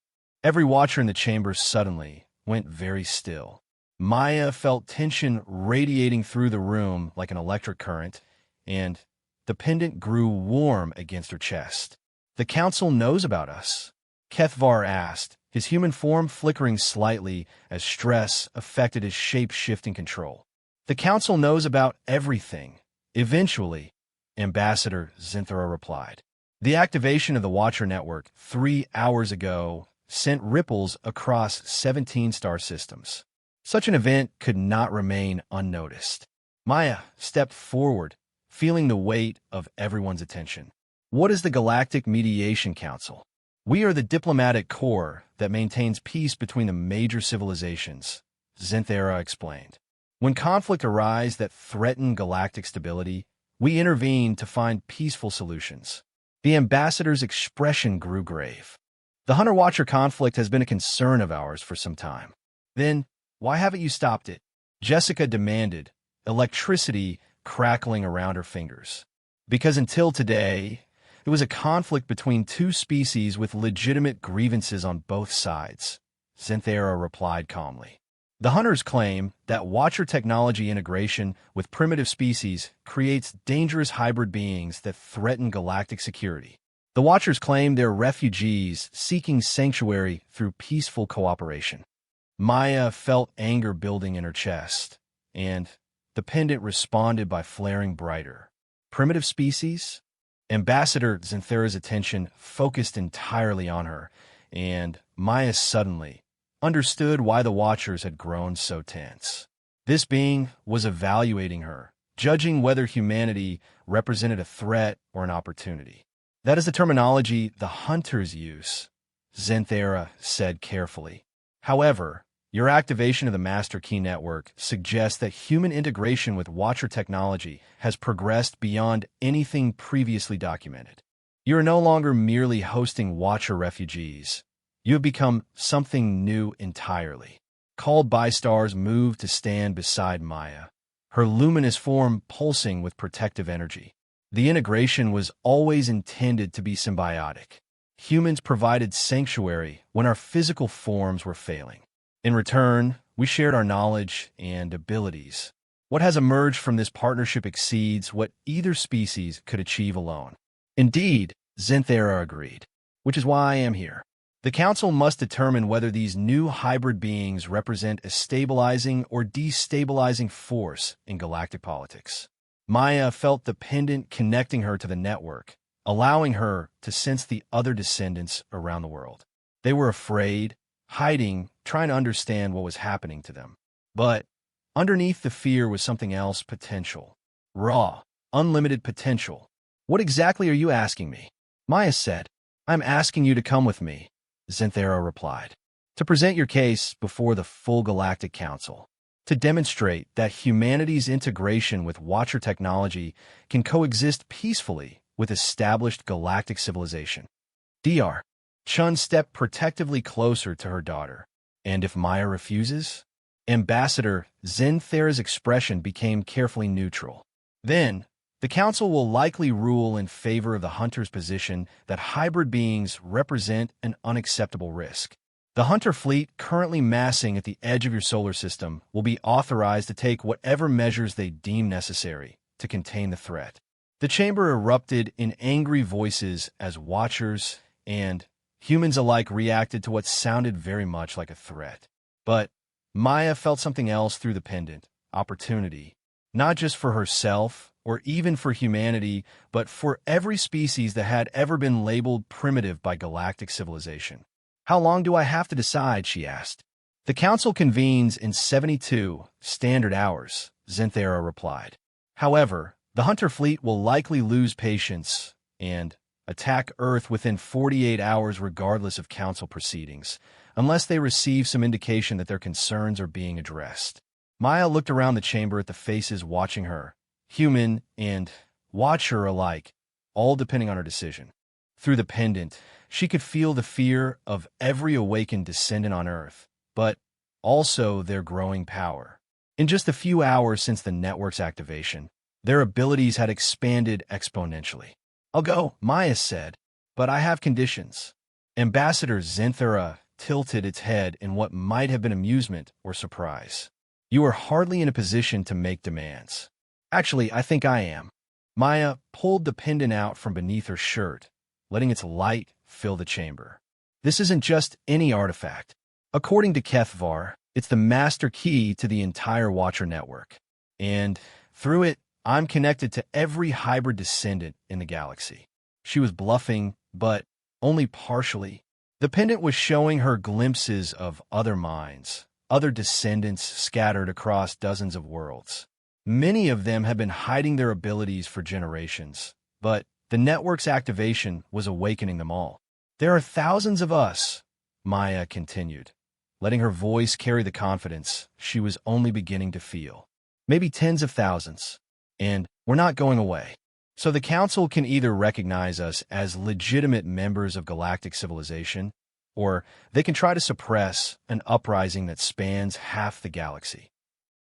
Speaker 1: Every Watcher in the chamber suddenly went very still. Maya felt tension radiating through the room like an electric current, and the pendant grew warm against her chest. "The Council knows about us?" Kethvar asked, his human form flickering slightly as stress affected his shape-shifting control. "The Council knows about everything. Eventually," Ambassador Zinthera replied. The activation of the Watcher network 3 hours ago sent ripples across 17 star systems. Such an event could not remain unnoticed. Maya stepped forward, feeling the weight of everyone's attention. What is the Galactic Mediation Council? We are the diplomatic corps that maintains peace between the major civilizations, Zenthera explained. When conflict arises that threaten galactic stability, we intervene to find peaceful solutions. The ambassador's expression grew grave. The Hunter-Watcher conflict has been a concern of ours for some time. Then, why haven't you stopped it? Jessica demanded, electricity crackling around her fingers. Because until today, it was a conflict between two species with legitimate grievances on both sides, Zenthera replied calmly. The Hunters claim that Watcher technology integration with primitive species creates dangerous hybrid beings that threaten galactic security. The Watchers claim they're refugees seeking sanctuary through peaceful cooperation. Maya felt anger building in her chest, and the pendant responded by flaring brighter. Primitive species? Ambassador Zenthera's attention focused entirely on her, and Maya suddenly understood why the Watchers had grown so tense. This being was evaluating her, judging whether humanity represented a threat or an opportunity. That is the terminology the Hunters use, Zenthera said carefully. However, your activation of the Master Key Network suggests that human integration with Watcher technology has progressed beyond anything previously documented. You are no longer merely hosting Watcher refugees. You have become something new entirely. Called Bystars moved to stand beside Maya, her luminous form pulsing with protective energy. The integration was always intended to be symbiotic. Humans provided sanctuary when our physical forms were failing. In return, we shared our knowledge and abilities. What has emerged from this partnership exceeds what either species could achieve alone. Indeed, Zenthera agreed, which is why I am here. The Council must determine whether these new hybrid beings represent a stabilizing or destabilizing force in galactic politics. Maya felt the pendant connecting her to the network, allowing her to sense the other descendants around the world. They were afraid, hiding, trying to understand what was happening to them. But underneath the fear was something else: potential. Raw, unlimited potential. What exactly are you asking me? Maya said. I'm asking you to come with me, Zenthera replied, to present your case before the full Galactic Council, to demonstrate that humanity's integration with Watcher technology can coexist peacefully with established galactic civilization. Dr. Chun stepped protectively closer to her daughter. And if Maya refuses? Ambassador Zenthera's expression became carefully neutral. Then, the Council will likely rule in favor of the Hunter's position that hybrid beings represent an unacceptable risk. The Hunter fleet currently massing at the edge of your solar system will be authorized to take whatever measures they deem necessary to contain the threat. The chamber erupted in angry voices as Watchers and humans alike reacted to what sounded very much like a threat. But Maya felt something else through the pendant: opportunity, not just for herself or even for humanity, but for every species that had ever been labeled primitive by galactic civilization. How long do I have to decide? She asked. The Council convenes in 72 standard hours, Zenthera replied. However, the Hunter fleet will likely lose patience and attack Earth within 48 hours regardless of Council proceedings, unless they receive some indication that their concerns are being addressed. Maya looked around the chamber at the faces watching her, human and Watcher alike, all depending on her decision. Through the pendant, she could feel the fear of every awakened descendant on Earth, but also their growing power. In just a few hours since the network's activation, their abilities had expanded exponentially. I'll go, Maya said, but I have conditions. Ambassador Zenthera tilted its head in what might have been amusement or surprise. You are hardly in a position to make demands. Actually, I think I am. Maya pulled the pendant out from beneath her shirt, letting its light fill the chamber. This isn't just any artifact. According to Kethvar, it's the master key to the entire Watcher network. And through it, I'm connected to every hybrid descendant in the galaxy. She was bluffing, but only partially. The pendant was showing her glimpses of other minds, other descendants scattered across dozens of worlds. Many of them had been hiding their abilities for generations, but the network's activation was awakening them all. There are thousands of us, Maya continued, letting her voice carry the confidence she was only beginning to feel. Maybe tens of thousands. And we're not going away. So the Council can either recognize us as legitimate members of galactic civilization, or they can try to suppress an uprising that spans half the galaxy.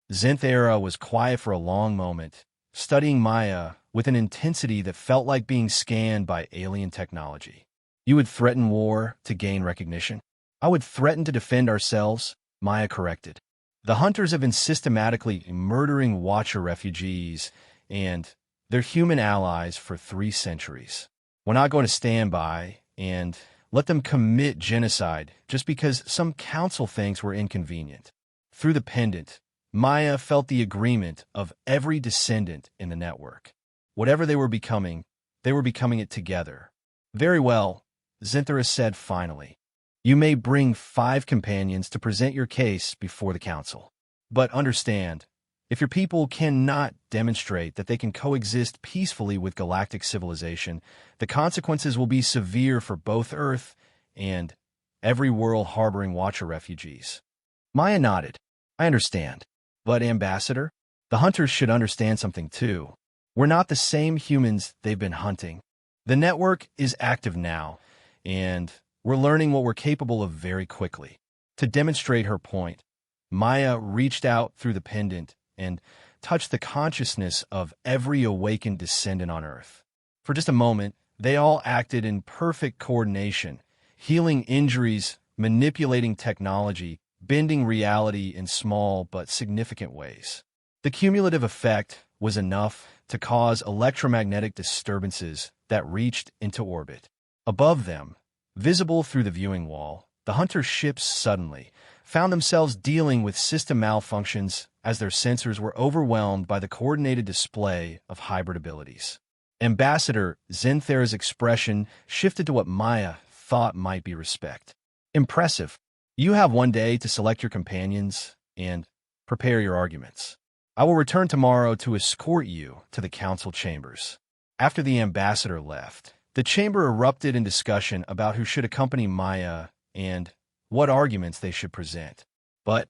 Speaker 1: Zinthera was quiet for a long moment, studying Maya with an intensity that felt like being scanned by alien technology. You would threaten war to gain recognition? I would threaten to defend ourselves, Maya corrected. The hunters have been systematically murdering Watcher refugees and their human allies for 3 centuries. We're not going to stand by and let them commit genocide just because some council thinks we're inconvenient. Through the pendant, Maya felt the agreement of every descendant in the network. Whatever they were becoming it together. Very well, Zinthera said finally. You may bring 5 companions to present your case before the council. But understand, if your people cannot demonstrate that they can coexist peacefully with galactic civilization, the consequences will be severe for both Earth and every world harboring Watcher refugees. Maya nodded. I understand. But, Ambassador, the hunters should understand something too. We're not the same humans they've been hunting. The network is active now, and we're learning what we're capable of very quickly. To demonstrate her point, Maya reached out through the pendant and touched the consciousness of every awakened descendant on Earth. For just a moment, they all acted in perfect coordination, healing injuries, manipulating technology, bending reality in small but significant ways. The cumulative effect was enough to cause electromagnetic disturbances that reached into orbit. Above them, visible through the viewing wall, the hunter ships suddenly found themselves dealing with system malfunctions as their sensors were overwhelmed by the coordinated display of hybrid abilities. Ambassador Zinthera's expression shifted to what Maya thought might be respect. Impressive. You have 1 day to select your companions and prepare your arguments. I will return tomorrow to escort you to the council chambers. After the ambassador left, the chamber erupted in discussion about who should accompany Maya and what arguments they should present. But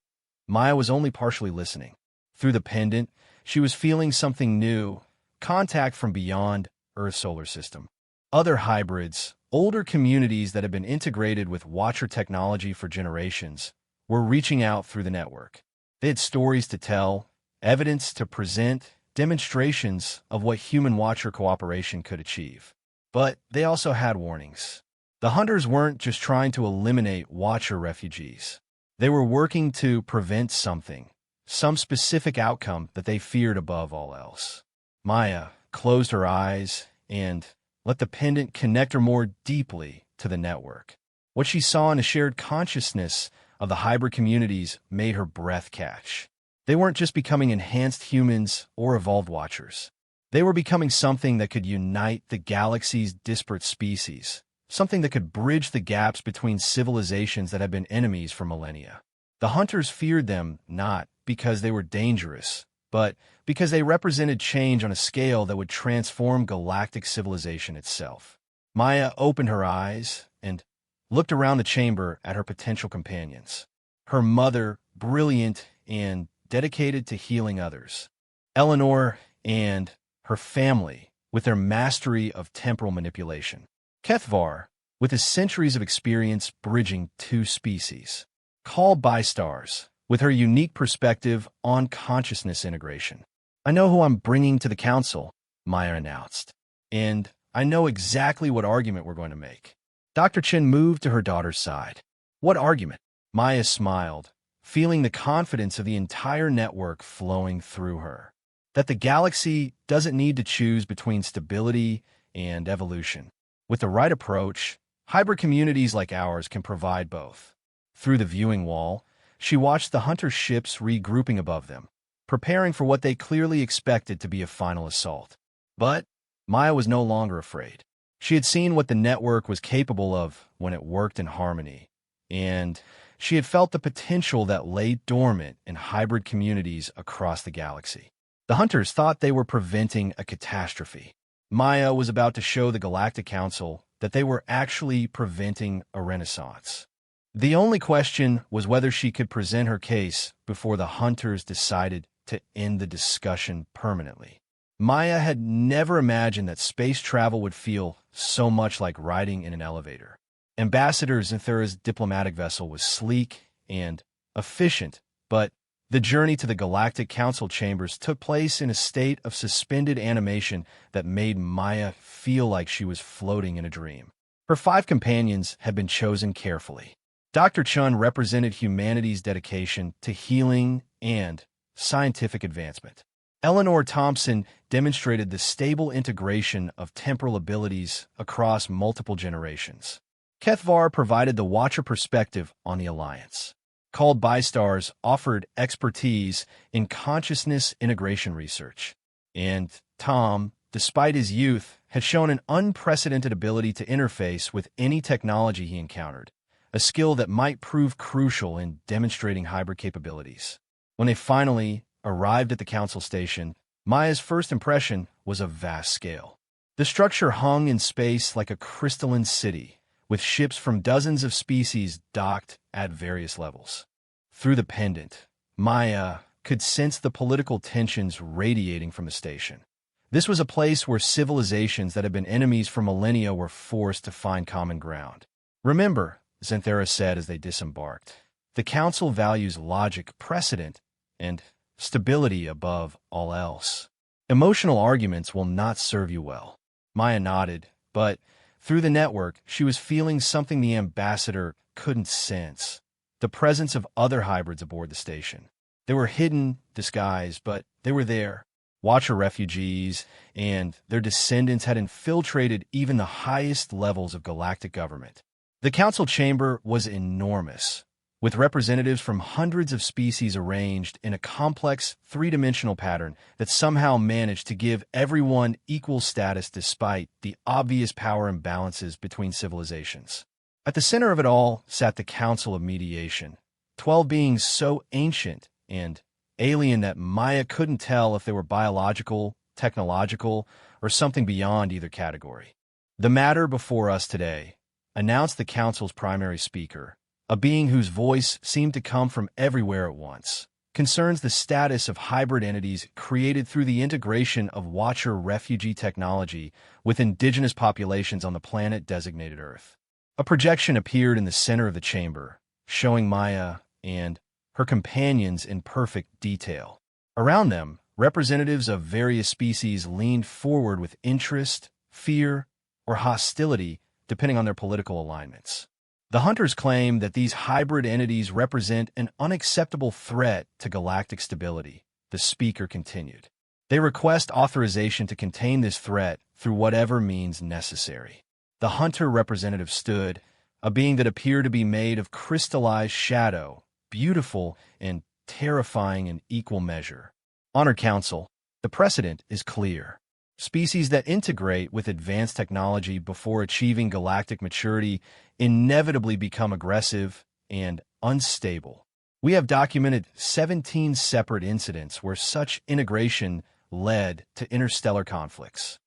Speaker 1: Maya was only partially listening. Through the pendant, she was feeling something new, contact from beyond Earth's solar system. Other hybrids, older communities that had been integrated with Watcher technology for generations, were reaching out through the network. They had stories to tell, evidence to present, demonstrations of what human Watcher cooperation could achieve. But they also had warnings. The hunters weren't just trying to eliminate Watcher refugees. They were working to prevent something, some specific outcome that they feared above all else. Maya closed her eyes and let the pendant connect her more deeply to the network. What she saw in a shared consciousness of the hybrid communities made her breath catch. They weren't just becoming enhanced humans or evolved Watchers. They were becoming something that could unite the galaxy's disparate species, something that could bridge the gaps between civilizations that had been enemies for millennia. The hunters feared them not because they were dangerous, but because they represented change on a scale that would transform galactic civilization itself. Maya opened her eyes and looked around the chamber at her potential companions. Her mother, brilliant and dedicated to healing others. Eleanor and her family, with their mastery of temporal manipulation. Kethvar, with his centuries of experience bridging 2 species. Call Bystars, with her unique perspective on consciousness integration. I know who I'm bringing to the council, Maya announced. And I know exactly what argument we're going to make. Dr. Chen moved to her daughter's side. What argument? Maya smiled, feeling the confidence of the entire network flowing through her. That the galaxy doesn't need to choose between stability and evolution. With the right approach, hybrid communities like ours can provide both. Through the viewing wall, she watched the hunter ships regrouping above them, preparing for what they clearly expected to be a final assault. But Maya was no longer afraid. She had seen what the network was capable of when it worked in harmony, and she had felt the potential that lay dormant in hybrid communities across the galaxy. The hunters thought they were preventing a catastrophe. Maya was about to show the Galactic Council that they were actually preventing a renaissance. The only question was whether she could present her case before the hunters decided to end the discussion permanently. Maya had never imagined that space travel would feel so much like riding in an elevator. Ambassador Zinthera's diplomatic vessel was sleek and efficient, but the journey to the Galactic Council chambers took place in a state of suspended animation that made Maya feel like she was floating in a dream. Her 5 companions had been chosen carefully. Dr. Chun represented humanity's dedication to healing and scientific advancement. Eleanor Thompson demonstrated the stable integration of temporal abilities across multiple generations. Kethvar provided the Watcher perspective on the Alliance. Called Bystars offered expertise in consciousness integration research. And Tom, despite his youth, had shown an unprecedented ability to interface with any technology he encountered, a skill that might prove crucial in demonstrating hybrid capabilities. When they finally arrived at the Council station, Maya's first impression was of vast scale. The structure hung in space like a crystalline city, with ships from dozens of species docked at various levels. Through the Pendant, Maya could sense the political tensions radiating from the station. This was a place where civilizations that had been enemies for millennia were forced to find common ground. "Remember," Zinthera said as they disembarked, "the Council values logic, precedent, and stability above all else. Emotional arguments will not serve you well." Maya nodded, but through the network, she was feeling something the ambassador couldn't sense: the presence of other hybrids aboard the station. They were hidden, disguised, but they were there. Watcher refugees and their descendants had infiltrated even the highest levels of galactic government. The Council chamber was enormous, with representatives from hundreds of species arranged in a complex three-dimensional pattern that somehow managed to give everyone equal status despite the obvious power imbalances between civilizations. At the center of it all sat the Council of Mediation, 12 beings so ancient and alien that Maya couldn't tell if they were biological, technological, or something beyond either category. "The matter before us today," announced the Council's primary speaker, a being whose voice seemed to come from everywhere at once, "concerns the status of hybrid entities created through the integration of Watcher refugee technology with indigenous populations on the planet designated Earth." A projection appeared in the center of the chamber, showing Maya and her companions in perfect detail. Around them, representatives of various species leaned forward with interest, fear, or hostility, depending on their political alignments. The hunters claim that these hybrid entities represent an unacceptable threat to galactic stability, the speaker continued. They request authorization to contain this threat through whatever means necessary. The hunter representative stood, a being that appeared to be made of crystallized shadow, beautiful and terrifying in equal measure. "Honored Council, the precedent is clear. Species that integrate with advanced technology before achieving galactic maturity inevitably become aggressive and unstable. We have documented 17 separate incidents where such integration led to interstellar conflicts."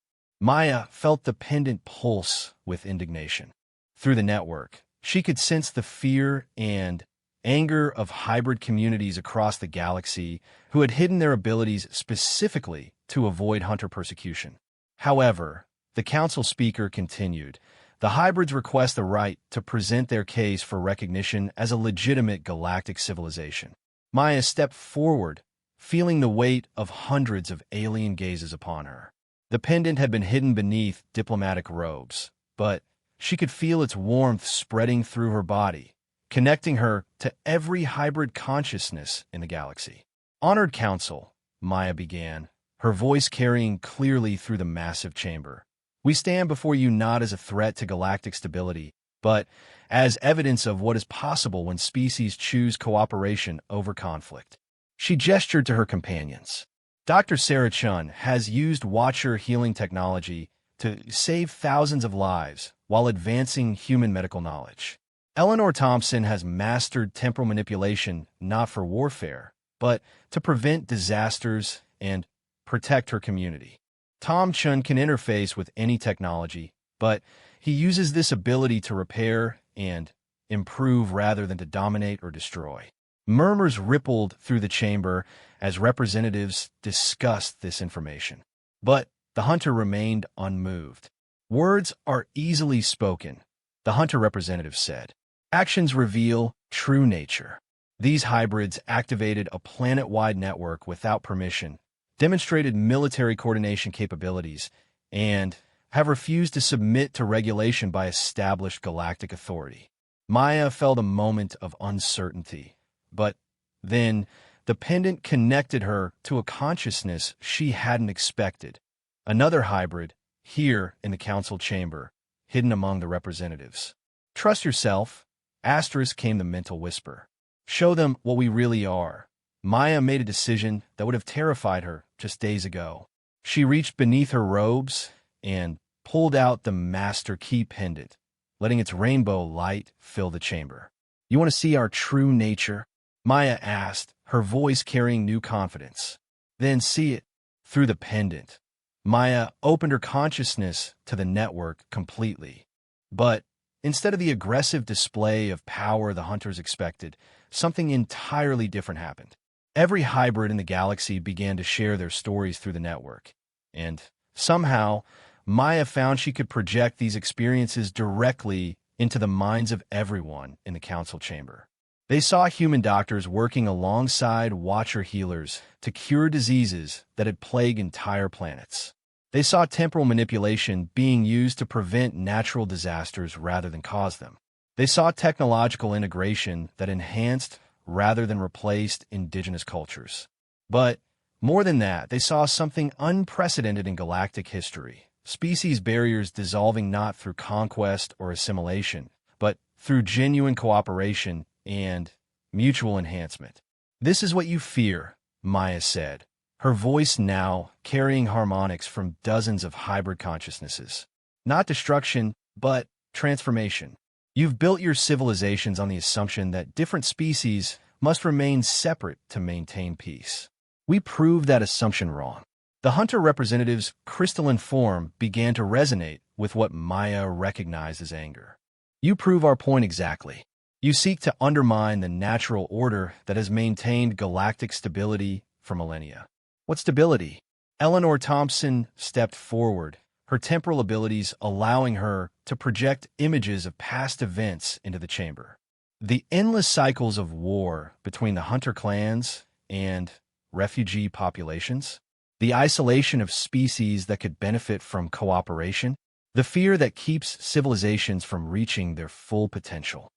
Speaker 1: Maya felt the Pendant pulse with indignation. Through the network, she could sense the fear and anger of hybrid communities across the galaxy who had hidden their abilities specifically to avoid hunter persecution. However, the Council speaker continued, "The hybrids request the right to present their case for recognition as a legitimate galactic civilization." Maya stepped forward, feeling the weight of hundreds of alien gazes upon her. The Pendant had been hidden beneath diplomatic robes, but she could feel its warmth spreading through her body, connecting her to every hybrid consciousness in the galaxy. "Honored Council," Maya began, her voice carrying clearly through the massive chamber, "we stand before you not as a threat to galactic stability, but as evidence of what is possible when species choose cooperation over conflict." She gestured to her companions. "Dr. Sarah Chun has used Watcher healing technology to save thousands of lives while advancing human medical knowledge. Eleanor Thompson has mastered temporal manipulation not for warfare, but to prevent disasters and protect her community. Tom Chun can interface with any technology, but he uses this ability to repair and improve rather than to dominate or destroy. Murmurs rippled through the chamber as representatives discussed this information. But the hunter remained unmoved. Words are easily spoken, the hunter representative said. Actions reveal true nature. These hybrids activated a planet-wide network without permission, demonstrated military coordination capabilities, and have refused to submit to regulation by established galactic authority. Maya felt a moment of uncertainty, but then the pendant connected her to a consciousness she hadn't expected. Another hybrid, here in the council chamber, hidden among the representatives. Trust yourself, asterisk came the mental whisper. Show them what we really are. Maya made a decision that would have terrified her just days ago. She reached beneath her robes and pulled out the master key pendant, letting its rainbow light fill the chamber. You want to see our true nature? Maya asked, her voice carrying new confidence. Then see it through the pendant. Maya opened her consciousness to the network completely. But instead of the aggressive display of power the hunters expected, something entirely different happened. Every hybrid in the galaxy began to share their stories through the network. And somehow, Maya found she could project these experiences directly into the minds of everyone in the council chamber. They saw human doctors working alongside Watcher healers to cure diseases that had plagued entire planets. They saw temporal manipulation being used to prevent natural disasters rather than cause them. They saw technological integration that enhanced rather than replaced indigenous cultures. But more than that, they saw something unprecedented in galactic history. Species barriers dissolving not through conquest or assimilation, but through genuine cooperation and mutual enhancement. This is what you fear, Maya said, her voice now carrying harmonics from dozens of hybrid consciousnesses. Not destruction, but transformation. You've built your civilizations on the assumption that different species must remain separate to maintain peace. We proved that assumption wrong. The hunter representative's crystalline form began to resonate with what Maya recognized as anger. You prove our point exactly. You seek to undermine the natural order that has maintained galactic stability for millennia. What stability? Eleanor Thompson stepped forward, her temporal abilities allowing her to project images of past events into the chamber. The endless cycles of war between the hunter clans and refugee populations, the isolation of species that could benefit from cooperation, the fear that keeps civilizations from reaching their full potential.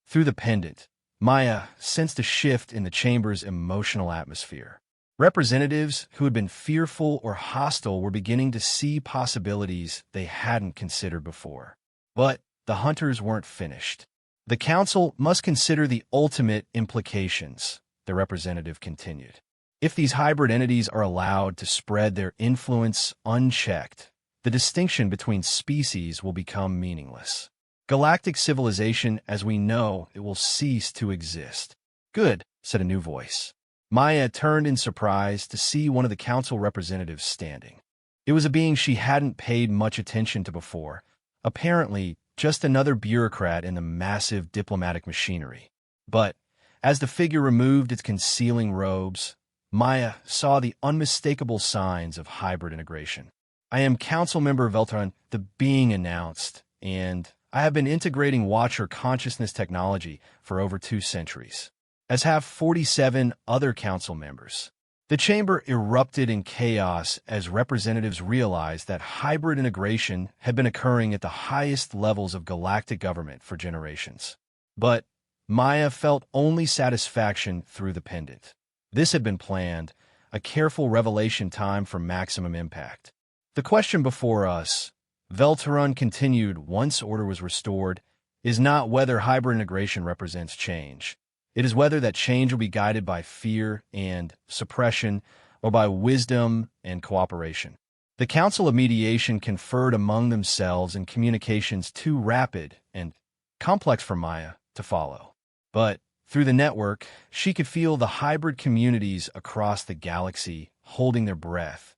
Speaker 1: Through the pendant, Maya sensed a shift in the chamber's emotional atmosphere. Representatives who had been fearful or hostile were beginning to see possibilities they hadn't considered before. But the hunters weren't finished. The council must consider the ultimate implications, the representative continued. If these hybrid entities are allowed to spread their influence unchecked, the distinction between species will become meaningless. Galactic civilization, as we know, it will cease to exist. Good, said a new voice. Maya turned in surprise to see one of the council representatives standing. It was a being she hadn't paid much attention to before, apparently just another bureaucrat in the massive diplomatic machinery. But as the figure removed its concealing robes, Maya saw the unmistakable signs of hybrid integration. I am Council Member Veltron, the being announced, and I have been integrating Watcher consciousness technology for over 2 centuries, as have 47 other council members. The chamber erupted in chaos as representatives realized that hybrid integration had been occurring at the highest levels of galactic government for generations. But Maya felt only satisfaction through the pendant. This had been planned, a careful revelation time for maximum impact. The question before us, Velteron continued once order was restored, is not whether hybrid integration represents change. It is whether that change will be guided by fear and suppression or by wisdom and cooperation. The Council of Mediation conferred among themselves in communications too rapid and complex for Maya to follow. But through the network, she could feel the hybrid communities across the galaxy holding their breath,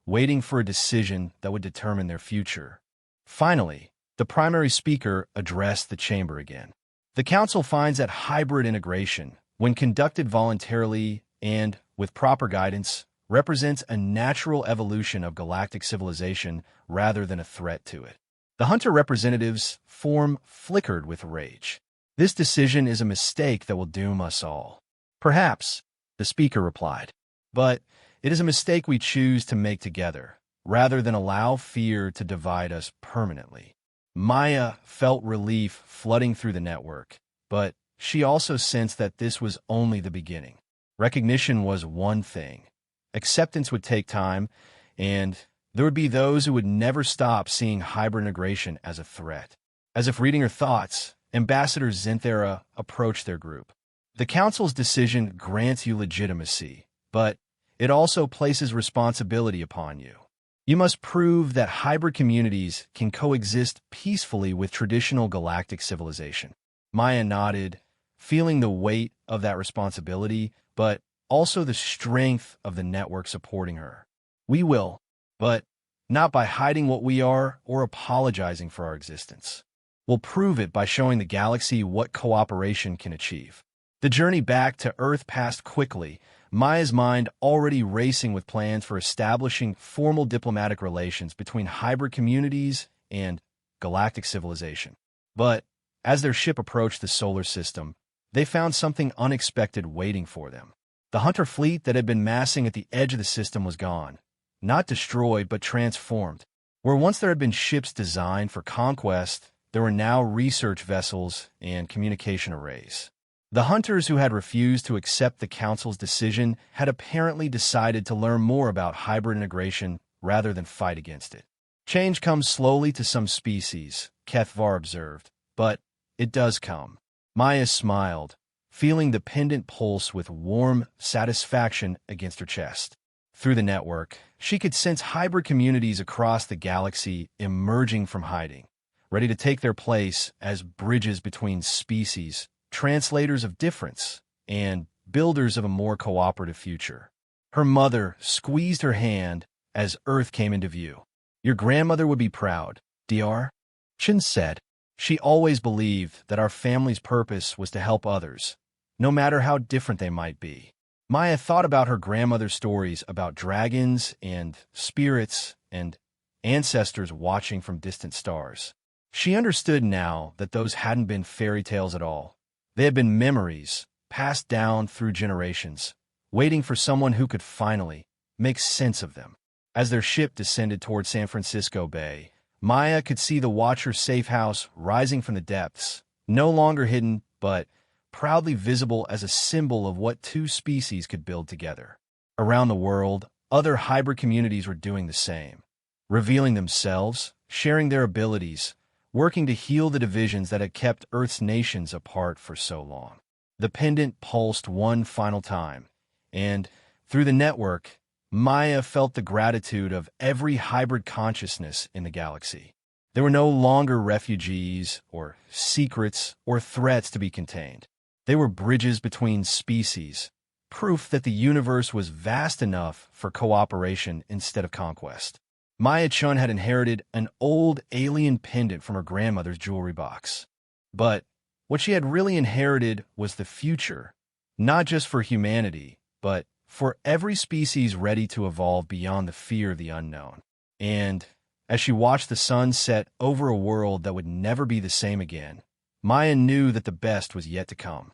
Speaker 1: waiting for a decision that would determine their future. Finally, the primary speaker addressed the chamber again. The Council finds that hybrid integration, when conducted voluntarily and with proper guidance, represents a natural evolution of galactic civilization rather than a threat to it. The Hunter representatives' form flickered with rage. This decision is a mistake that will doom us all. Perhaps, the speaker replied, but it is a mistake we choose to make together, rather than allow fear to divide us permanently. Maya felt relief flooding through the network, but she also sensed that this was only the beginning. Recognition was one thing. Acceptance would take time, and there would be those who would never stop seeing hybrid integration as a threat. As if reading her thoughts, Ambassador Zinthera approached their group. The Council's decision grants you legitimacy, but it also places responsibility upon you. You must prove that hybrid communities can coexist peacefully with traditional galactic civilization. Maya nodded, feeling the weight of that responsibility, but also the strength of the network supporting her. We will, but not by hiding what we are or apologizing for our existence. We'll prove it by showing the galaxy what cooperation can achieve. The journey back to Earth passed quickly, Maya's mind already racing with plans for establishing formal diplomatic relations between hybrid communities and galactic civilization. But as their ship approached the solar system, they found something unexpected waiting for them. The Hunter fleet that had been massing at the edge of the system was gone, not destroyed but transformed. Where once there had been ships designed for conquest, there were now research vessels and communication arrays. The Hunters who had refused to accept the Council's decision had apparently decided to learn more about hybrid integration rather than fight against it. Change comes slowly to some species, Kethvar observed, but it does come. Maya smiled, feeling the pendant pulse with warm satisfaction against her chest. Through the network, she could sense hybrid communities across the galaxy emerging from hiding, ready to take their place as bridges between species, translators of difference, and builders of a more cooperative future. Her mother squeezed her hand as Earth came into view. Your grandmother would be proud, Dr. Chen said. She always believed that our family's purpose was to help others, no matter how different they might be. Maya thought about her grandmother's stories about dragons and spirits and ancestors watching from distant stars. She understood now that those hadn't been fairy tales at all. They had been memories, passed down through generations, waiting for someone who could finally make sense of them. As their ship descended toward San Francisco Bay, Maya could see the Watcher's safe house rising from the depths, no longer hidden, but proudly visible as a symbol of what two species could build together. Around the world, other hybrid communities were doing the same, revealing themselves, sharing their abilities, working to heal the divisions that had kept Earth's nations apart for so long. The pendant pulsed one final time, and through the network, Maya felt the gratitude of every hybrid consciousness in the galaxy. There were no longer refugees or secrets or threats to be contained. They were bridges between species, proof that the universe was vast enough for cooperation instead of conquest. Maya Chun had inherited an old alien pendant from her grandmother's jewelry box. But what she had really inherited was the future, not just for humanity, but for every species ready to evolve beyond the fear of the unknown. And as she watched the sun set over a world that would never be the same again, Maya knew that the best was yet to come.